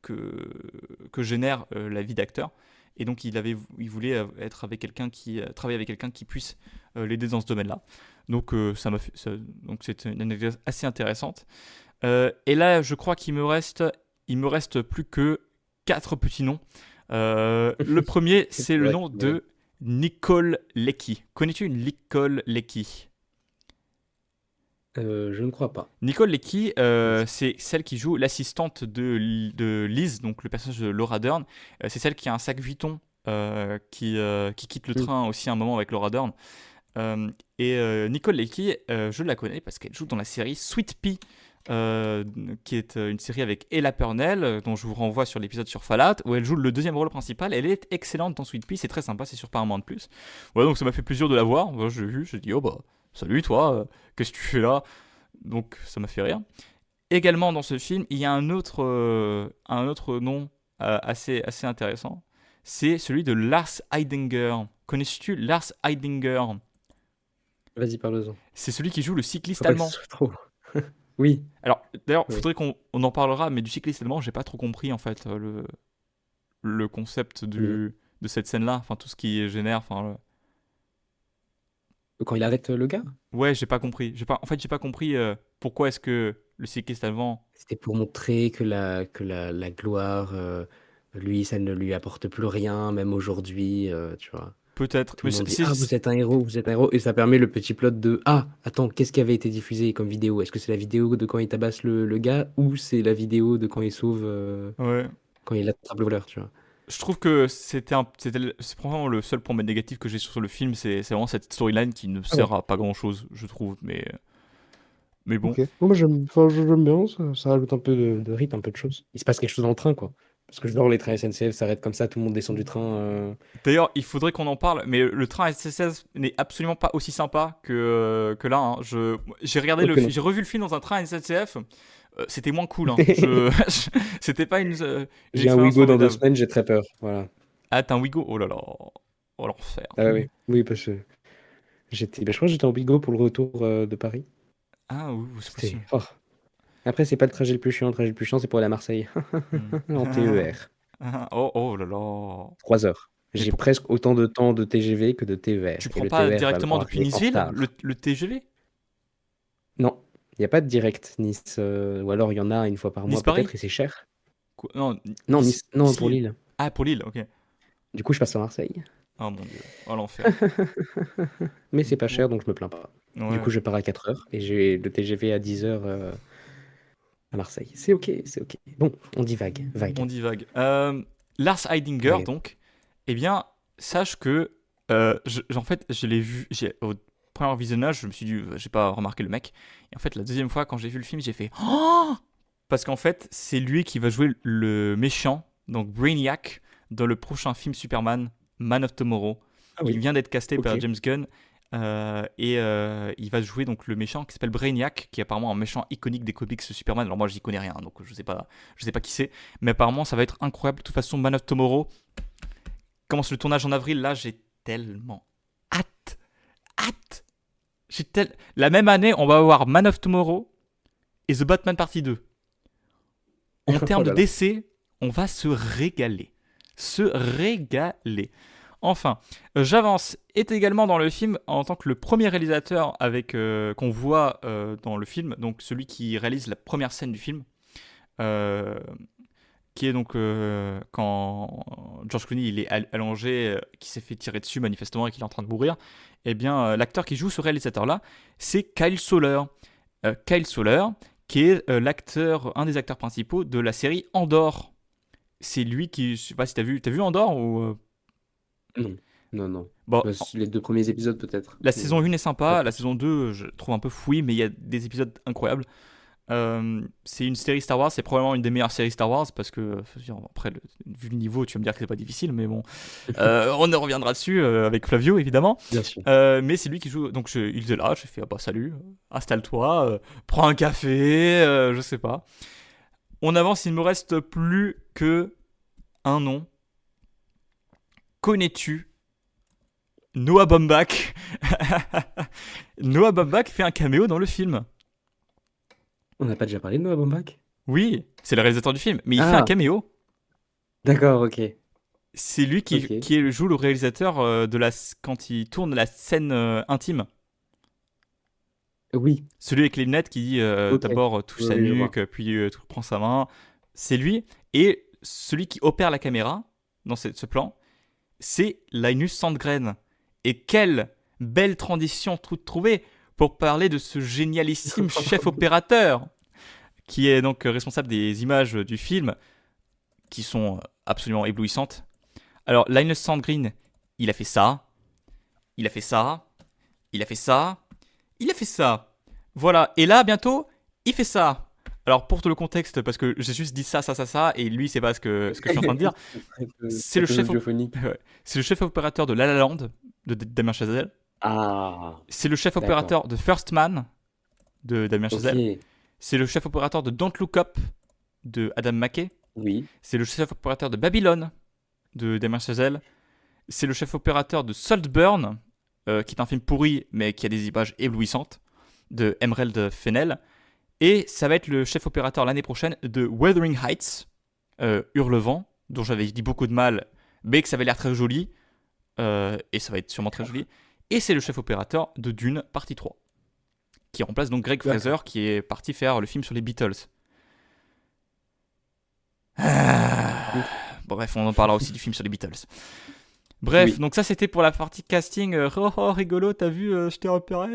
que génère la vie d'acteur. Et donc il voulait être avec quelqu'un travailler avec quelqu'un qui puisse l'aider dans ce domaine-là. Donc donc c'est une anecdote assez intéressante. Et là, je crois il me reste plus que 4 petits noms. Le premier, c'est le vrai, nom ouais. de Nicole Leckie. Connais-tu une Nicole Leckie? Je ne crois pas. Nicole Leckie, c'est celle qui joue l'assistante de Liz, donc le personnage de Laura Dern. C'est celle qui a un sac Vuitton qui quitte le train aussi à un moment avec Laura Dern. Nicole Leckie, je la connais parce qu'elle joue dans la série Sweet Pea, qui est une série avec Ella Purnell, dont je vous renvoie sur l'épisode sur Fallout, où elle joue le deuxième rôle principal. Elle est excellente dans Sweet Pea, c'est très sympa, c'est sur Paramount+. Ouais, donc ça m'a fait plaisir de la voir. Moi, j'ai vu, j'ai dit, oh bah, salut toi, qu'est-ce que tu fais là? Donc ça m'a fait rire. Également dans ce film, il y a un autre nom assez intéressant. C'est celui de Lars Eidinger. Connais-tu Lars Eidinger? Vas-y, parle-en. C'est celui qui joue le cycliste Faut pas que allemand. ce soit trop. Oui. Alors, d'ailleurs, il Oui. faudrait qu'on en parlera, mais du cycliste allemand, j'ai pas trop compris en fait le concept de cette scène-là, enfin tout ce qui génère, enfin. Quand il arrête le gars, Ouais, j'ai pas compris. J'ai pas compris pourquoi est-ce que le cycliste allemand. c'était pour montrer que la gloire, lui, ça ne lui apporte plus rien, même aujourd'hui, tu vois. Peut-être. Tout Mais le monde dit ah, c'est- vous êtes un héros, vous êtes un héros, et ça permet le petit plot de ah, attends, qu'est-ce qui avait été diffusé comme vidéo? Est-ce que c'est la vidéo de quand il tabasse le gars ou c'est la vidéo de quand il sauve, Ouais. quand il attrape le voleur, tu vois? Je trouve que c'est probablement le seul point négatif que j'ai sur le film, c'est vraiment cette storyline qui ne sert à pas grand-chose, je trouve. Mais bon. Ok. Bon, moi j'aime bien, ça rajoute un peu de rythme, un peu de choses. Il se passe quelque chose dans le train, quoi. Parce que j'adore les trains SNCF s'arrêtent comme ça, tout le monde descend du train. D'ailleurs, il faudrait qu'on en parle, mais le train SNCF n'est absolument pas aussi sympa que là. Hein. J'ai regardé Ok, non. j'ai revu le film dans un train SNCF. C'était moins cool. Hein. C'était pas une J'ai un expérience Wigo dans 2 formidable. semaines, j'ai très peur. Voilà. Ah, t'as un Wigo? Oh là là. Oh l'enfer. Ah oui, oui, parce que je crois que j'étais en Wigo pour le retour de Paris. Ah oui, c'est C'était. possible. Oh. Après, c'est pas le trajet le plus chiant. Le trajet le plus chiant, c'est pour aller à Marseille. En TER. Oh là là. 3 heures. Mais J'ai pour- presque autant de temps de TGV que de TER. Tu Et prends le pas TER va directement alors depuis arriver en Niceville, retard. le TGV? Non, il n'y a pas de direct Nice. Ou alors il y en a une fois par mois Nice-Paris? peut-être et c'est cher. Quoi Non, Non, Nice, non, pour Nice-Lille. Lille. Ah, pour Lille, ok. Du coup, je passe à Marseille. Oh mon dieu. Oh l'enfer. Mais c'est pas cher, donc je me plains pas. Ouais. Du coup, je pars à 4 heures et j'ai le TGV à 10 heures à Marseille. C'est ok, c'est ok. Bon, on divague. Vague. On divague. Lars Eidinger, Ouais. donc, eh bien, sache que, en fait, je l'ai vu, au premier visionnage, je me suis dit, j'ai pas remarqué le mec. Et en fait, la deuxième fois, quand j'ai vu le film, j'ai fait, oh! Parce qu'en fait, c'est lui qui va jouer le méchant, donc Brainiac, dans le prochain film Superman, Man of Tomorrow. Ah oui. Il vient d'être casté par Ok. James Gunn. Il va jouer donc le méchant qui s'appelle Brainiac, qui est apparemment un méchant iconique des comics Superman. Alors moi j'y connais rien, donc je sais pas qui c'est, mais apparemment ça va être incroyable. De toute façon, Man of Tomorrow commence le tournage en avril. Là, j'ai tellement hâte. La même année, on va avoir Man of Tomorrow et The Batman Partie 2. En termes de là là. DC, on va se régaler. Enfin, J'avance est également dans le film en tant que le premier réalisateur qu'on voit dans le film, donc celui qui réalise la première scène du film, qui est donc quand George Clooney il est allongé, qui s'est fait tirer dessus manifestement et qu'il est en train de mourir. Eh bien, l'acteur qui joue ce réalisateur-là, c'est Kyle Soller. Kyle Soller, qui est un des acteurs principaux de la série Andor. C'est lui qui, je sais pas si t'as vu Andor ou Non. Bon, Les 2 premiers épisodes peut-être. la saison 1 est sympa, pas la saison 2 je trouve un peu fouillis, mais il y a des épisodes incroyables. C'est une série Star Wars, c'est probablement une des meilleures séries Star Wars parce que, après, vu le niveau, tu vas me dire que c'est pas difficile, mais bon, on en reviendra dessus avec Flavio évidemment. Bien sûr. Mais c'est lui qui joue, donc il était là, j'ai fait ah bah salut, installe-toi, prends un café, je sais pas. On avance, il me reste plus que un nom. Connais-tu Noah Baumbach? Noah Baumbach fait un caméo dans le film. On n'a pas déjà parlé de Noah Baumbach? Oui, c'est le réalisateur du film, mais il fait Ah. un caméo. D'accord, ok. C'est lui qui, Ok. qui joue le réalisateur quand il tourne la scène intime. Oui, Celui avec les lunettes qui dit Ok. d'abord touche sa Oui, je vois. nuque, puis prend sa main. C'est lui. Et celui qui opère la caméra dans ce plan, c'est Linus Sandgren. Et quelle belle transition trouvée pour parler de ce génialissime chef opérateur qui est donc responsable des images du film qui sont absolument éblouissantes. Alors, Linus Sandgren, il a fait ça, il a fait ça, il a fait ça, il a fait ça. Voilà, et là, bientôt, il fait ça. Alors, pour tout le contexte, parce que j'ai juste dit ça, et lui, c'est pas ce que je suis en train de dire. C'est le chef audiophonique. Ouais. C'est le chef opérateur de La La Land, de Damien Chazelle. Ah, C'est le chef D'accord. opérateur de First Man, de Damien Chazelle. ok. C'est le chef opérateur de Don't Look Up, de Adam McKay. Oui. C'est le chef opérateur de Babylone, de Damien Chazelle. C'est le chef opérateur de Saltburn, qui est un film pourri, mais qui a des images éblouissantes, de Emerald Fennell. Et ça va être le chef opérateur l'année prochaine de Wuthering Heights, Hurlevent, dont j'avais dit beaucoup de mal, mais que ça avait l'air très joli, et ça va être sûrement très joli. Et c'est le chef opérateur de Dune, partie 3, qui remplace donc Greg D'accord. Fraser, qui est parti faire le film sur les Beatles. Ah. Bon, bref, on en parlera aussi du film sur les Beatles. Bref, Oui. donc ça c'était pour la partie casting. Oh, rigolo, t'as vu, je t'ai repéré.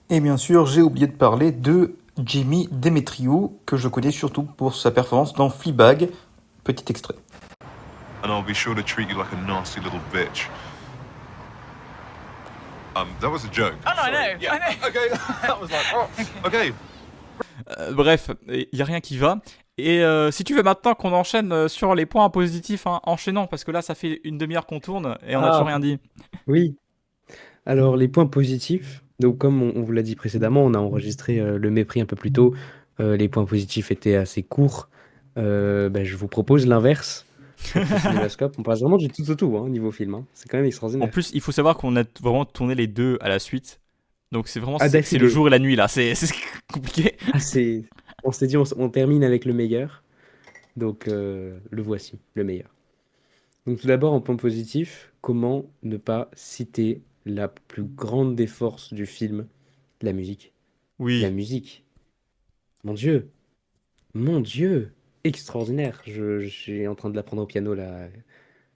Et bien sûr, j'ai oublié de parler de Jimmy Demetriou, que je connais surtout pour sa performance dans Fleabag. Petit extrait. And I'll be sure to treat you like a nasty little bitch. That was a joke. Oh no, I know. Yeah. I know. Okay. That was like, oh, okay. Bref, il n'y a rien qui va. Et si tu veux maintenant qu'on enchaîne sur les points positifs, hein, enchaînons, parce que là ça fait une demi-heure qu'on tourne et on n'a Ah. toujours rien dit. Oui. Alors, les points positifs. Donc, comme on vous l'a dit précédemment, on a enregistré le mépris un peu plus tôt. Les points positifs étaient assez courts. Je vous propose l'inverse. Sur ce Cinémascope, on passe vraiment du tout au tout, hein, niveau film, hein. C'est quand même En extraordinaire. plus, il faut savoir qu'on a vraiment tourné les deux à la suite. Donc c'est vraiment Ah, c'est d'affilée. le jour et la nuit là, c'est compliqué. Ah, on s'est dit, on termine avec le meilleur. Donc, le voici, le meilleur. Donc, tout d'abord, en point positif, comment ne pas citer la plus grande des forces du film, la musique. Oui. La musique. Mon Dieu. Mon Dieu. Extraordinaire. Je suis en train de l'apprendre au piano, là,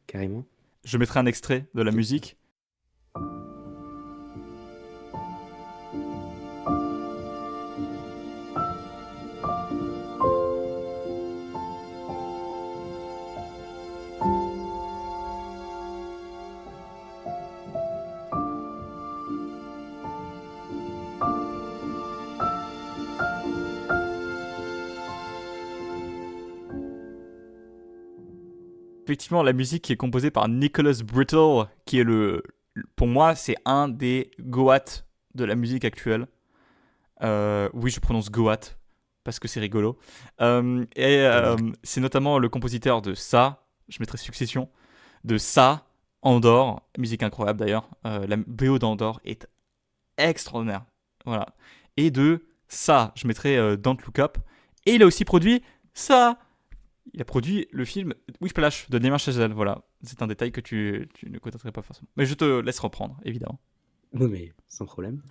carrément. Je mettrai un extrait de la musique. Effectivement, la musique qui est composée par Nicholas Brittle, qui est pour moi, c'est un des Goat de la musique actuelle. Oui, je prononce Goat parce que c'est rigolo. C'est notamment le compositeur de ça, je mettrai Succession, de ça, Andor, musique incroyable d'ailleurs. La BO d'Andor est extraordinaire. Voilà. Et de ça, je mettrai Don't Look Up. Et il a aussi produit ça. Il a produit le film Whiplash de Damien Chazelle. Voilà, c'est un détail que tu ne connaîtrais pas forcément. Mais je te laisse reprendre, évidemment. Non, mais sans problème.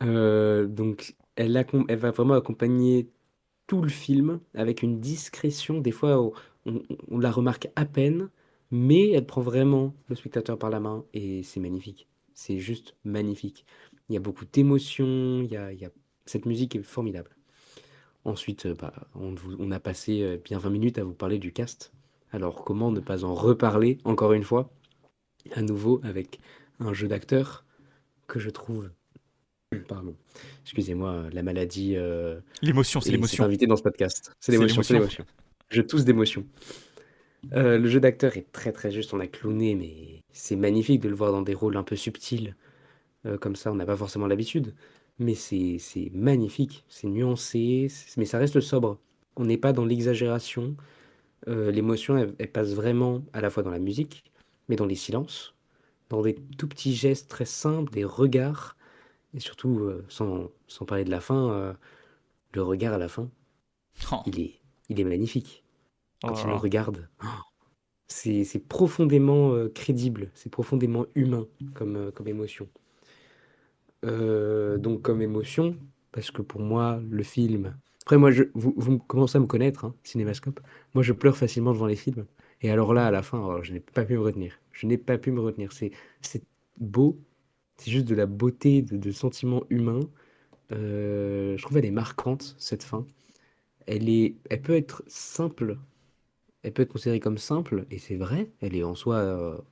Donc, elle va vraiment accompagner tout le film avec une discrétion. Des fois, on la remarque à peine, mais elle prend vraiment le spectateur par la main et c'est magnifique. C'est juste magnifique. Il y a beaucoup d'émotions, cette musique est formidable. Ensuite, on a passé bien 20 minutes à vous parler du cast. Alors, comment ne pas en reparler, encore une fois, à nouveau, avec un jeu d'acteur que je trouve Pardon. Excusez-moi, la maladie L'émotion, c'est s'est l'émotion. invitée dans ce podcast. C'est C'est l'émotion, c'est l'émotion. l'émotion. Je tousse d'émotion. Le jeu d'acteur est très très juste. On a clowné, mais c'est magnifique de le voir dans des rôles un peu subtils. Comme ça, on n'a pas forcément l'habitude. Mais c'est magnifique, c'est nuancé, mais ça reste sobre. On n'est pas dans l'exagération. L'émotion, elle passe vraiment à la fois dans la musique, mais dans les silences, dans des tout petits gestes très simples, des regards, et surtout, sans parler de la fin, le regard à la fin, Oh, il est magnifique. oh Quand là il nous là. regarde, c'est profondément crédible, c'est profondément humain comme émotion. Donc comme émotion, parce que pour moi, le film... Après, moi, vous commencez à me connaître, hein, Cinémascope. Moi, je pleure facilement devant les films. Et alors là, à la fin, alors, je n'ai pas pu me retenir. Je n'ai pas pu me retenir. C'est beau, c'est juste de la beauté, de sentiments humains. Je trouve elle est marquante, cette fin. Elle peut être simple, elle peut être considérée comme simple, et c'est vrai, elle est en soi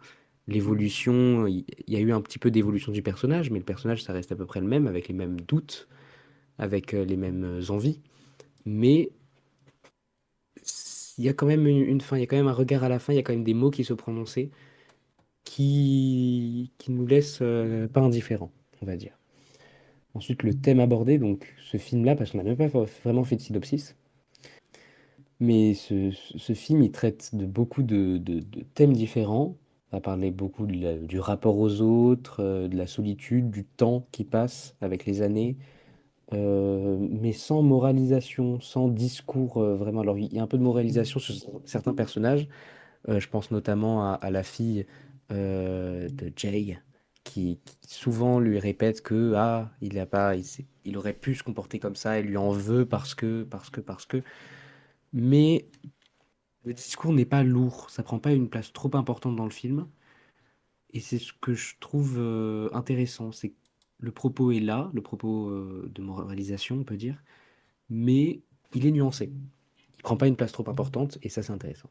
l'évolution. Il y a eu un petit peu d'évolution du personnage, mais le personnage, ça reste à peu près le même, avec les mêmes doutes, avec les mêmes envies. Mais il y a quand même une fin, il y a quand même un regard à la fin, il y a quand même des mots qui se prononcer qui nous laissent pas indifférents, on va dire. Ensuite, le thème abordé, donc ce film-là, parce qu'on n'a même pas vraiment fait de synopsis, mais ce film, il traite de beaucoup de thèmes différents. On va parler beaucoup du rapport aux autres, de la solitude, du temps qui passe avec les années, mais sans moralisation, sans discours vraiment. Alors, il y a un peu de moralisation sur certains personnages. Je pense notamment à la fille de Jay, qui souvent lui répète que il a pas, il aurait pu se comporter comme ça, elle lui en veut parce que. Mais le discours n'est pas lourd, ça prend pas une place trop importante dans le film, et c'est ce que je trouve intéressant, c'est que le propos est là, le propos de moralisation, on peut dire, mais il est nuancé. Il prend pas une place trop importante, et ça c'est intéressant.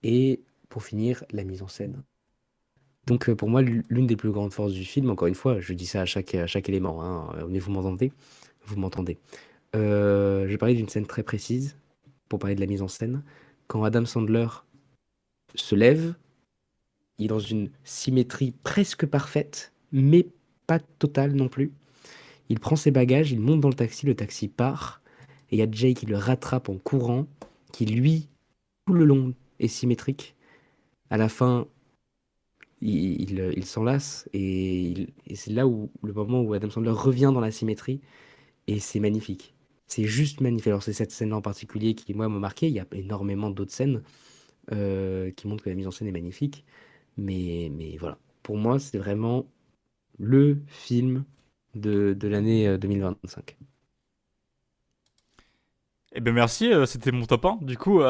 Et pour finir, la mise en scène. Donc pour moi, l'une des plus grandes forces du film, encore une fois, je dis ça à chaque élément, hein, mais vous m'entendez? Vous m'entendez. Je vais parler d'une scène très précise, pour parler de la mise en scène. Quand Adam Sandler se lève, il est dans une symétrie presque parfaite, mais pas totale non plus. Il prend ses bagages, il monte dans le taxi part, et il y a Jay qui le rattrape en courant, qui lui, tout le long, est symétrique. À la fin, il s'enlace, et c'est là où le moment où Adam Sandler revient dans la symétrie, et c'est magnifique. C'est juste magnifique. Alors c'est cette scène en particulier qui, moi, m'a marqué. Il y a énormément d'autres scènes qui montrent que la mise en scène est magnifique. Mais voilà. Pour moi, c'est vraiment le film de l'année 2025. Eh ben merci, c'était mon top 1. Du coup,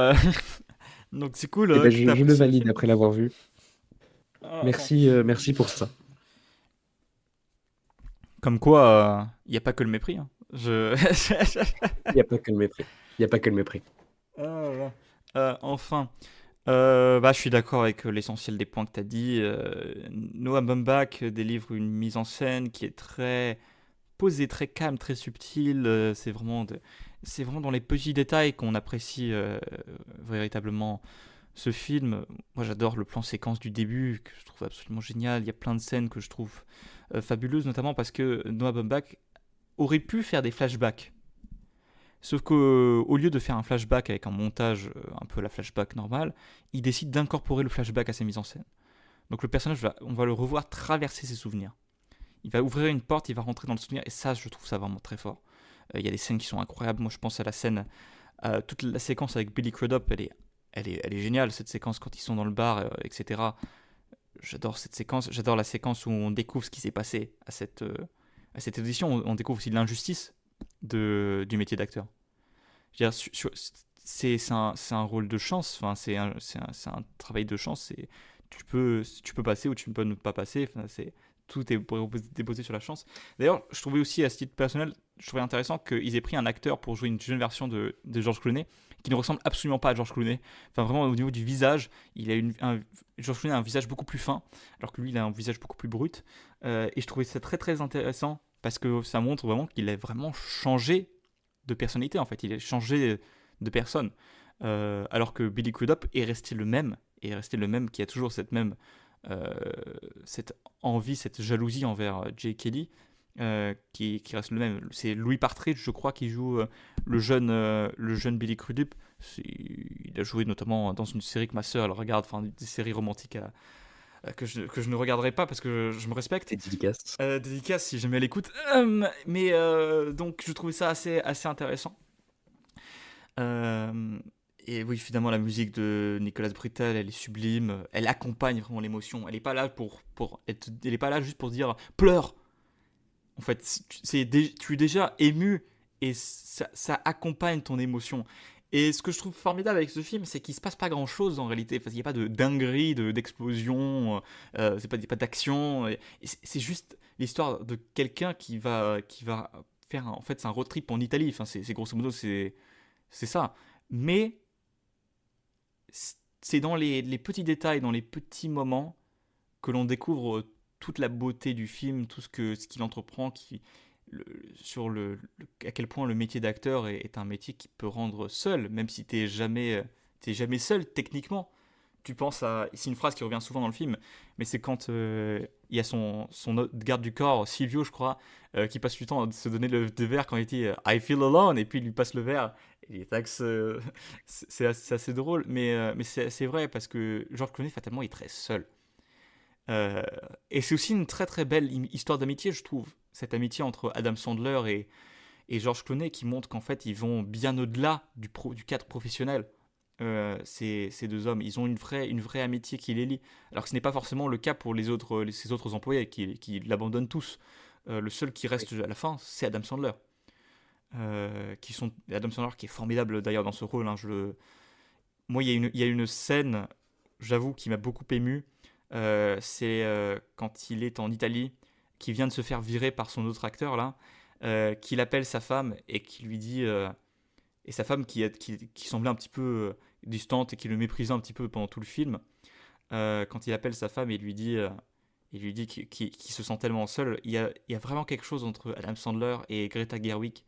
donc c'est cool Et ben, que t'as je le apprécié le valide film. après l'avoir vu. Ah, attends. Merci pour ça. Comme quoi, il n'y a pas que le mépris, hein. Je... Il n'y a pas que le mépris. Il n'y a pas que le mépris. Ah là là. Enfin, bah, je suis d'accord avec l'essentiel des points que tu as dit. Noah Baumbach délivre une mise en scène qui est très posée, très calme, très subtile. C'est vraiment dans les petits détails qu'on apprécie véritablement ce film. Moi, j'adore le plan séquence du début, que je trouve absolument génial. Il y a plein de scènes que je trouve fabuleuses, notamment parce que Noah Baumbach aurait pu faire des flashbacks. Sauf qu'au lieu de faire un flashback avec un montage un peu la flashback normale, il décide d'incorporer le flashback à sa mise en scène. Donc le personnage, on va le revoir traverser ses souvenirs. Il va ouvrir une porte, il va rentrer dans le souvenir, et ça, je trouve ça vraiment très fort. Il y a des scènes qui sont incroyables. Moi, je pense à la scène, toute la séquence avec Billy Crudup, elle est géniale, cette séquence quand ils sont dans le bar, etc. J'adore cette séquence. J'adore la séquence où on découvre ce qui s'est passé à cette audition. On découvre aussi l'injustice du métier d'acteur. Je veux dire, c'est un rôle de chance, enfin, c'est un travail de chance. Tu peux passer ou tu peux ne pas passer. Enfin, tout est déposé sur la chance. D'ailleurs, je trouvais aussi, à ce titre personnel, je trouvais intéressant qu'ils aient pris un acteur pour jouer une jeune version de George Clooney, qui ne ressemble absolument pas à George Clooney. Enfin, vraiment, au niveau du visage, George Clooney a un visage beaucoup plus fin, alors que lui, il a un visage beaucoup plus brut. Et je trouvais ça très très intéressant, parce que ça montre vraiment qu'il a vraiment changé de personnalité, en fait. Il a changé de personne. Alors que Billy Crudup est resté le même, qui a toujours euh, cette envie, cette jalousie envers Jay Kelly, qui reste le même. C'est Louis Partridge, je crois, qui joue le jeune Billy Crudup. Il a joué notamment dans une série que ma sœur elle regarde, enfin des séries romantiques que je ne regarderai pas parce que je me respecte. C'est dédicace. Dédicace si jamais elle écoute. Mais donc je trouvais ça assez intéressant. Euh, et oui, finalement, la musique de Nicolas Britell, elle est sublime. Elle accompagne vraiment l'émotion. Elle n'est pas là elle est pas là juste pour dire pleure. En fait, tu es déjà ému et ça accompagne ton émotion. Et ce que je trouve formidable avec ce film, c'est qu'il se passe pas grand chose en réalité. Parce qu'il n'y a pas de dinguerie, d'explosion, c'est pas d'action. Et c'est juste l'histoire de quelqu'un qui va faire en fait, c'est un road trip en Italie. Enfin, c'est grosso modo, c'est ça. Mais c'est dans les petits détails, dans les petits moments que l'on découvre toute la beauté du film, tout ce qu'il entreprend, sur à quel point le métier d'acteur est un métier qui peut rendre seul, même si t'es jamais seul techniquement. Tu penses à, c'est une phrase qui revient souvent dans le film, mais c'est quand il y a son autre garde du corps, Silvio, je crois, qui passe du temps à se donner le verre quand il dit I feel alone, et puis il lui passe le verre. Et taxe, c'est assez drôle, mais c'est vrai parce que George Clooney, fatalement, est très seul. Euh, et c'est aussi une très très belle histoire d'amitié, je trouve. Cette amitié entre Adam Sandler et George Clooney qui montre qu'en fait ils vont bien au-delà du cadre professionnel. Ces deux hommes, ils ont une vraie amitié qui les lie. Alors que ce n'est pas forcément le cas pour ses autres employés qui l'abandonnent tous. Le seul qui reste à la fin, c'est Adam Sandler. Adam Sandler qui est formidable d'ailleurs dans ce rôle. Hein, moi, il y a une scène, j'avoue, qui m'a beaucoup ému. C'est quand il est en Italie, qui vient de se faire virer par son autre acteur là, qu'il appelle sa femme et qui lui dit, et sa femme qui semblait un petit peu distante et qui le méprisait un petit peu pendant tout le film, quand il appelle sa femme et il lui dit qu'il se sent tellement seul, il y a vraiment quelque chose entre Adam Sandler et Greta Gerwig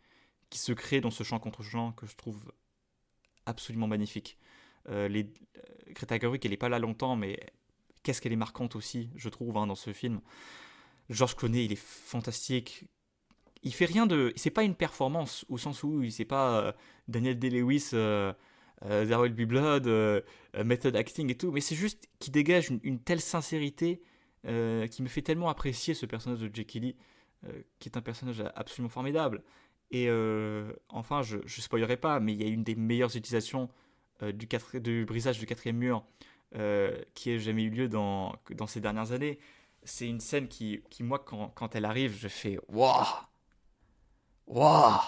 qui se crée dans ce chant contre chant que je trouve absolument magnifique. Greta Gerwig, elle n'est pas là longtemps, mais qu'est-ce qu'elle est marquante aussi, je trouve, hein, dans ce film. George Clooney, il est fantastique. Il fait rien de. C'est pas une performance, au sens où c'est pas Daniel Day-Lewis, There Will Be Blood, method acting et tout, mais c'est juste qu'il dégage une telle sincérité qui me fait tellement apprécier ce personnage de Jake Kelly, qui est un personnage absolument formidable. Et enfin, je spoilerai pas, mais il y a une des meilleures utilisations du brisage du quatrième mur qui ait jamais eu lieu dans ces dernières années. C'est une scène qui moi, quand elle arrive, je fais waouh, waouh,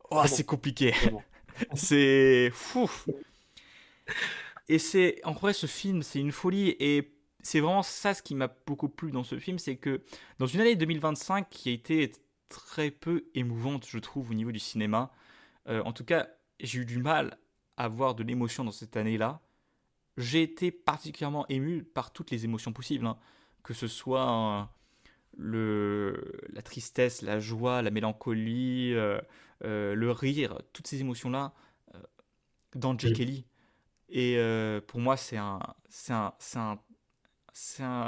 waouh, c'est compliqué. C'est fou. Et en vrai, ce film, c'est une folie. Et c'est vraiment ça ce qui m'a beaucoup plu dans ce film, c'est que dans une année 2025 qui a été très peu émouvante, je trouve, au niveau du cinéma, en tout cas, j'ai eu du mal à avoir de l'émotion dans cette année-là. J'ai été particulièrement ému par toutes les émotions possibles, hein. Que ce soit la tristesse, la joie, la mélancolie, le rire, toutes ces émotions-là dans Jake Kelly. Et pour moi, c'est un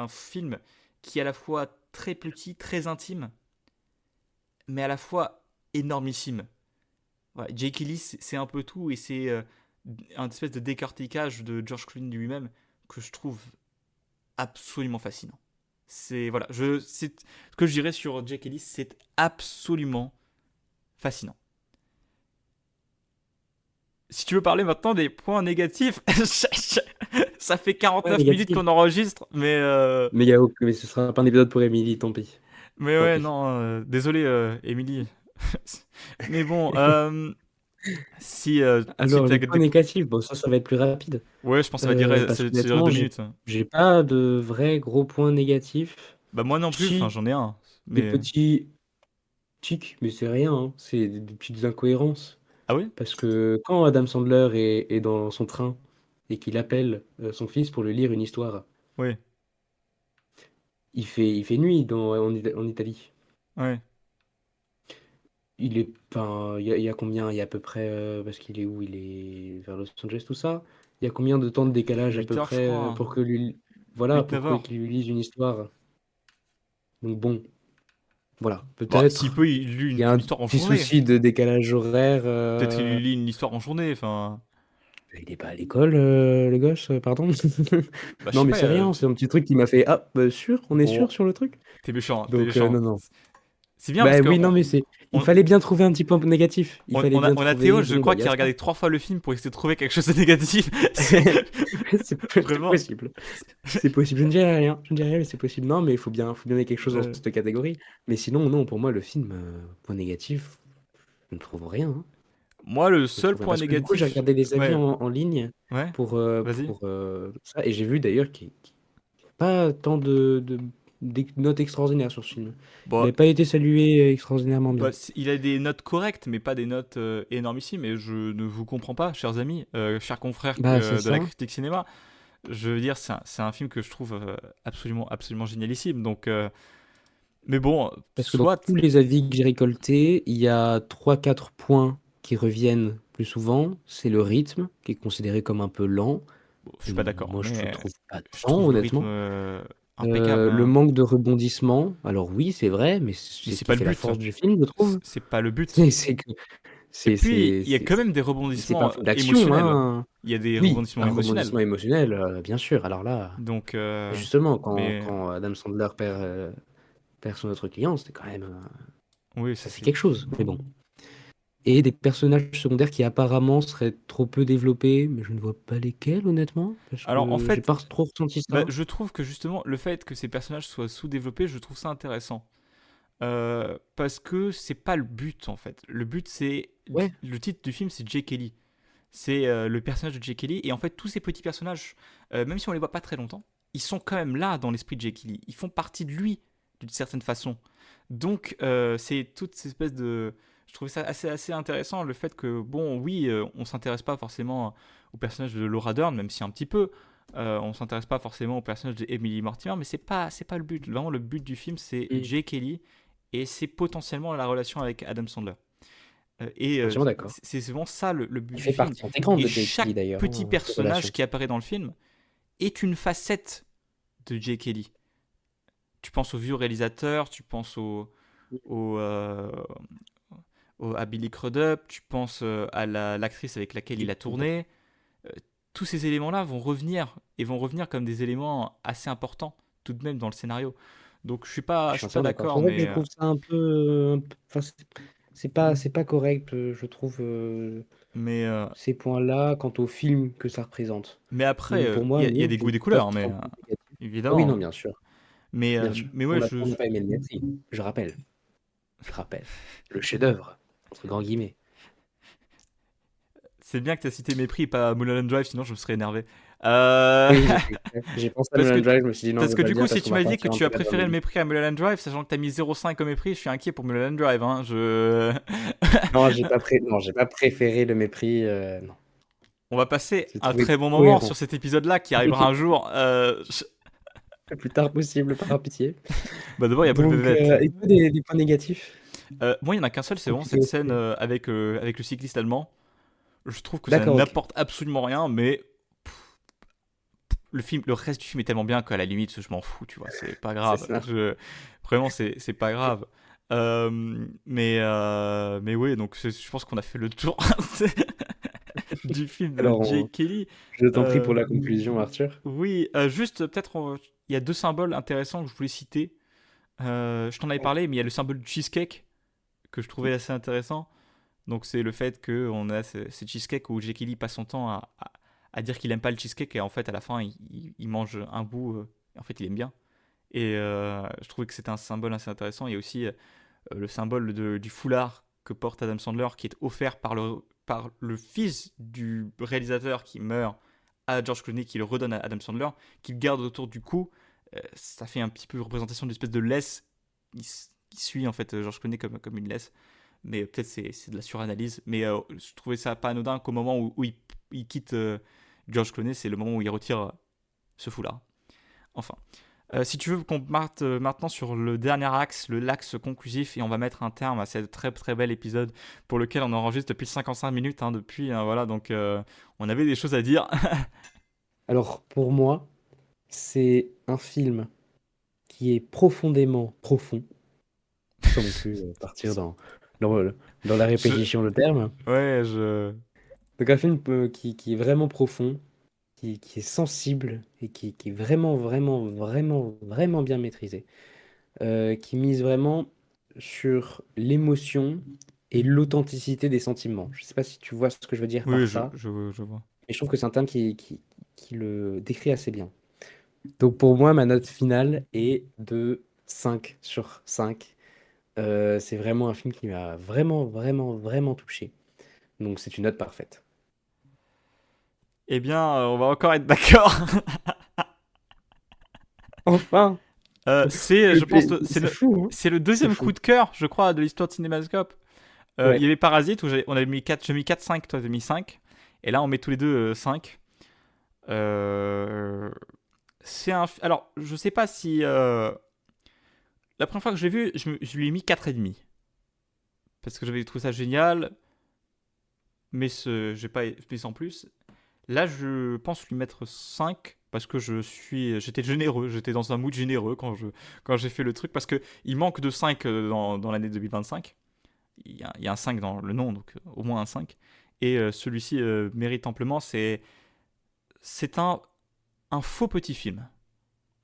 film qui est à la fois très petit, très intime, mais à la fois énormissime. Voilà, Jake Kelly, c'est un peu tout, et c'est un espèce de décortiquage de George Clooney lui-même que je trouve absolument fascinant. Voilà, ce que je dirais sur Jake Kelly, c'est absolument fascinant. Si tu veux parler maintenant des points négatifs, ça fait 49 minutes qu'on enregistre, mais mais ce sera pas un épisode pour Émilie, tant pis. mais Tant ouais, pis. non, désolé, Émilie. Mais bon, si Alors, t'as les points négatifs, bon, ça va être plus rapide. ouais, je pense que ça va durer, Parce ça va durer qu'honnêtement, 2 minutes. j'ai pas de vrais gros points négatifs. Bah moi non plus, enfin Si, j'en ai un, des mais petits tics, mais c'est rien, hein. C'est des petites incohérences. ah oui, Parce que quand Adam Sandler est dans son train et qu'il appelle son fils pour lui lire une histoire, oui, il fait nuit en Italie. Ouais. Enfin, il y a combien? Il y a à peu près, parce qu'il est où? Il est vers Los Angeles, tout ça? Il y a combien de temps de décalage à 8 peu heures, je près crois. pour que lui, voilà, 8-9 pour heures. qu'il lui lise une histoire? Donc bon, voilà, Bah, s'il peut-être peut, il lit il y a une un histoire en petit journée. souci de décalage horaire. Peut-être il lit une histoire en journée. Enfin, Il est pas à l'école, le gosse, pardon. bah, je Non, sais mais pas. c'est rien, c'est un petit truc qui m'a fait ah, sûr, on est Bon, sûr sur le truc? t'es méchant, t'es Donc méchant. non, non. C'est bien parce Bah que oui, non, mais il on, fallait bien trouver un petit point négatif. Il fallait bien on a Théo, trouver. je Bon, bah, crois il y qu'il a a ça. regardé 3 fois le film pour essayer de trouver quelque chose de négatif. C'est Vraiment. possible. C'est possible. Je ne dirais rien. Je ne dirais rien, mais c'est possible. Non, mais il faut bien mettre quelque chose dans Ouais. cette catégorie. Mais sinon, non, pour moi, le film, point négatif, je ne trouve rien, hein. Moi, le Je ne seul trouve rien. point Parce que du coup, j'ai négatif. regardé des avis Ouais, en ligne ouais, pour, vas-y. ça, et j'ai vu d'ailleurs qu'il n'y a pas tant de notes extraordinaires sur ce film. Il Bon, n'avait pas été salué extraordinairement bah, bien. il a des notes correctes, mais pas des notes énormissimes. Et je ne vous comprends pas, chers amis, chers confrères Bah, c'est de la ça. critique cinéma. Je veux dire, c'est un film que je trouve absolument, absolument génialissime. Donc, mais bon, Parce que dans soit. tous les avis que j'ai récoltés, il y a trois quatre points qui reviennent plus souvent. C'est le rythme, qui est considéré comme un peu lent. Bon, je suis pas d'accord, Moi, je ne mais trouve pas je tant, trouve le rythme honnêtement. impeccable, Le hein. manque de rebondissement, alors oui, c'est vrai, mais Mais c'est ce c'est qui pas le fait la but. force du film, je trouve. C'est pas le but. C'est que Et c'est puis, c'est il y a c'est quand même des c'est pas un rebondissements film d'action, émotionnels. hein. Il y a des Oui, rebondissements un émotionnels. rebondissement émotionnel, bien sûr. Alors là, Donc, justement, mais quand Adam Sandler perd son autre client, c'était quand même, oui, ça fait quelque chose. Mais bon. Et des personnages secondaires qui apparemment seraient trop peu développés, mais je ne vois pas lesquels, honnêtement, parce Alors, en que j'ai fait, pas trop ressenti bah, ça. je trouve que justement, le fait que ces personnages soient sous-développés, je trouve ça intéressant. Parce que c'est pas le but, en fait. Le but, c'est. Ouais. Le titre du film, c'est Jake Kelly. C'est le personnage de Jake Kelly. Et en fait, tous ces petits personnages, même si on les voit pas très longtemps, ils sont quand même là dans l'esprit de Jake Kelly. Ils font partie de lui, d'une certaine façon. Donc, c'est toute cette espèce de. Je trouvais ça assez intéressant, le fait que, bon, oui, on s'intéresse pas forcément au personnage de Laura Dern, même si un petit peu. On s'intéresse pas forcément au personnage de Emily Mortimer, mais c'est pas le but. Vraiment, le but du film, c'est Jake Kelly et c'est potentiellement la relation avec Adam Sandler. Entièrement d'accord. C'est vraiment ça le but Il du fait film. partie intégrante Et de Jake chaque Kelly, d'ailleurs, petit hein, cette personnage relation. qui apparaît dans le film est une facette de Jake Kelly. Tu penses au vieux réalisateur, tu penses au, euh, à Billy Crudup, tu penses à l'actrice avec laquelle il a tourné. Tous ces éléments-là vont revenir et vont revenir comme des éléments assez importants tout de même dans le scénario. Donc je suis pas entièrement d'accord. d'accord, C'est vrai que je mais trouve ça enfin, c'est pas correct, je trouve, mais euh, ces points-là quant au film que ça représente. mais après Donc pour il moi, y a non, des je goûts ne et des trouve pas couleurs, que ce mais soit un point négatif. Ah oui, non, évidemment. bien sûr, Mais bien sûr. mais On ouais, n'a on n'a pas aimé le Merci, je rappelle. Je rappelle. Le chef-d'œuvre, entre grands guillemets. c'est bien que tu as cité Mépris et pas Mulholland Drive, sinon je me serais énervé. Oui, j'ai pensé à Parce que, Mulholland Drive, je me suis dit non, je parce vais que pas du le coup, dire si parce tu qu'on va m'as dit que partir en tu as débat préféré le dans Mépris à Mulholland Drive, sachant que tu as mis 0,5 au Mépris, je suis inquiet pour Mulholland Drive, hein. Non, j'ai pas préféré le Mépris, non. On va passer J'ai un trouvé très bon moment cohérent. sur cet épisode-là qui arrivera un jour. Le plus tard possible, par pitié. Bah d'abord, il y a Paul Donc, Verhoeven. et toi, des points négatifs? Moi, il n'y en a qu'un seul, c'est Tant vraiment que tu cette es scène occupé. avec le cycliste allemand. Je trouve que ça D'accord, ok. n'apporte absolument rien, mais le reste du film est tellement bien qu'à la limite, je m'en fous, tu vois, c'est pas C'est grave. ça. Vraiment, c'est pas grave. Mais oui, donc je pense qu'on a fait le tour du film de Alors, Jake Kelly. je t'en prie pour Euh, la conclusion, Arthur. oui, juste peut-être, il y a deux symboles intéressants que je voulais citer. Je t'en avais parlé, mais il y a le symbole du cheesecake que je trouvais assez intéressant. Donc c'est le fait qu'on a ces cheesecakes où Jake Kelly passe son temps à dire qu'il aime pas le cheesecake et en fait à la fin il mange un bout et en fait il aime bien. Et je trouvais que c'était un symbole assez intéressant. Il y a aussi le symbole du foulard que porte Adam Sandler qui est offert par le fils du réalisateur qui meurt à George Clooney, qui le redonne à Adam Sandler, qu'il garde autour du cou. Ça fait un petit peu représentation d'une espèce de laisse qui suit en fait George Clooney comme une laisse. Mais peut-être c'est de la suranalyse. Mais je trouvais ça pas anodin qu'au moment où il quitte George Clooney, c'est le moment où il retire ce foulard. Enfin. Si tu veux qu'on parte maintenant sur le dernier axe, l'axe conclusif, et on va mettre un terme à ce très très bel épisode pour lequel on enregistre depuis 55 minutes, hein, depuis, hein, voilà, donc on avait des choses à dire. Alors, pour moi, c'est un film qui est profondément profond, sans non plus partir dans, dans la Je... répétition de termes. Ouais, je... Donc, un film qui est vraiment profond, qui est sensible et qui est vraiment, vraiment, vraiment, vraiment bien maîtrisé. Qui mise vraiment sur l'émotion et l'authenticité des sentiments. Je sais pas si tu vois ce que je veux dire par Oui, ça, je vois. mais je trouve que c'est un terme qui le décrit assez bien. Donc pour moi, ma note finale est de 5 sur 5. C'est vraiment un film qui m'a vraiment, vraiment, vraiment touché. Donc c'est une note parfaite. Eh bien, on va encore être d'accord. Enfin! Je pense, C'est fou, hein? c'est le C'est deuxième fou. coup de cœur, je crois, de l'histoire de Cinémascope. Il Ouais. y avait Parasite où on avait mis 4, j'ai mis 4, 5, toi t'as mis 5. Et là, on met tous les deux 5. Alors, je sais pas si. La première fois que je l'ai vu, je lui ai mis 4,5. Parce que j'avais trouvé ça génial. Mais j'ai pas fait sans plus. Là, je pense lui mettre 5 parce que j'étais généreux, j'étais dans un mood généreux quand j'ai fait le truc parce que il manque de 5 dans l'année 2025. Il y a un 5 dans le nom, donc au moins un 5. Et celui-ci mérite amplement. C'est un faux petit film.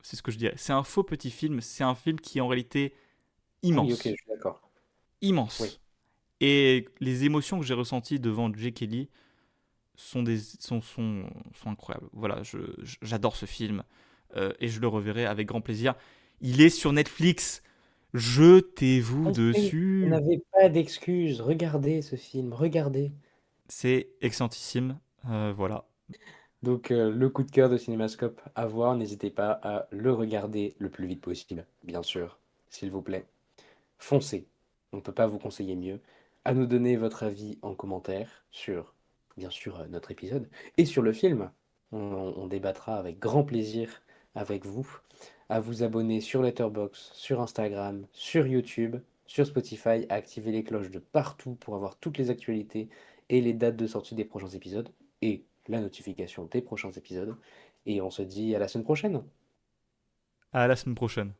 C'est ce que je dirais. C'est un faux petit film. C'est un film qui est en réalité Ah oui, ok, je immense. suis d'accord. Oui. Immense. Et les émotions que j'ai ressenties devant Jake Kelly sont incroyables. Voilà, j'adore ce film et je le reverrai avec grand plaisir. Il est sur Netflix. Jetez-vous Vous dessus. n'avez pas d'excuses. Regardez ce film, regardez. C'est excellentissime. Voilà. Donc, le coup de cœur de Cinémascope à voir, n'hésitez pas à le regarder le plus vite possible, bien sûr, s'il vous plaît. Foncez, on ne peut pas vous conseiller mieux. À nous donner votre avis en commentaire sur, bien sûr, notre épisode et sur le film. On débattra avec grand plaisir avec vous. À vous abonner sur Letterboxd, sur Instagram, sur YouTube, sur Spotify, à activer les cloches de partout pour avoir toutes les actualités et les dates de sortie des prochains épisodes et la notification des prochains épisodes. Et on se dit à la semaine prochaine. À la semaine prochaine.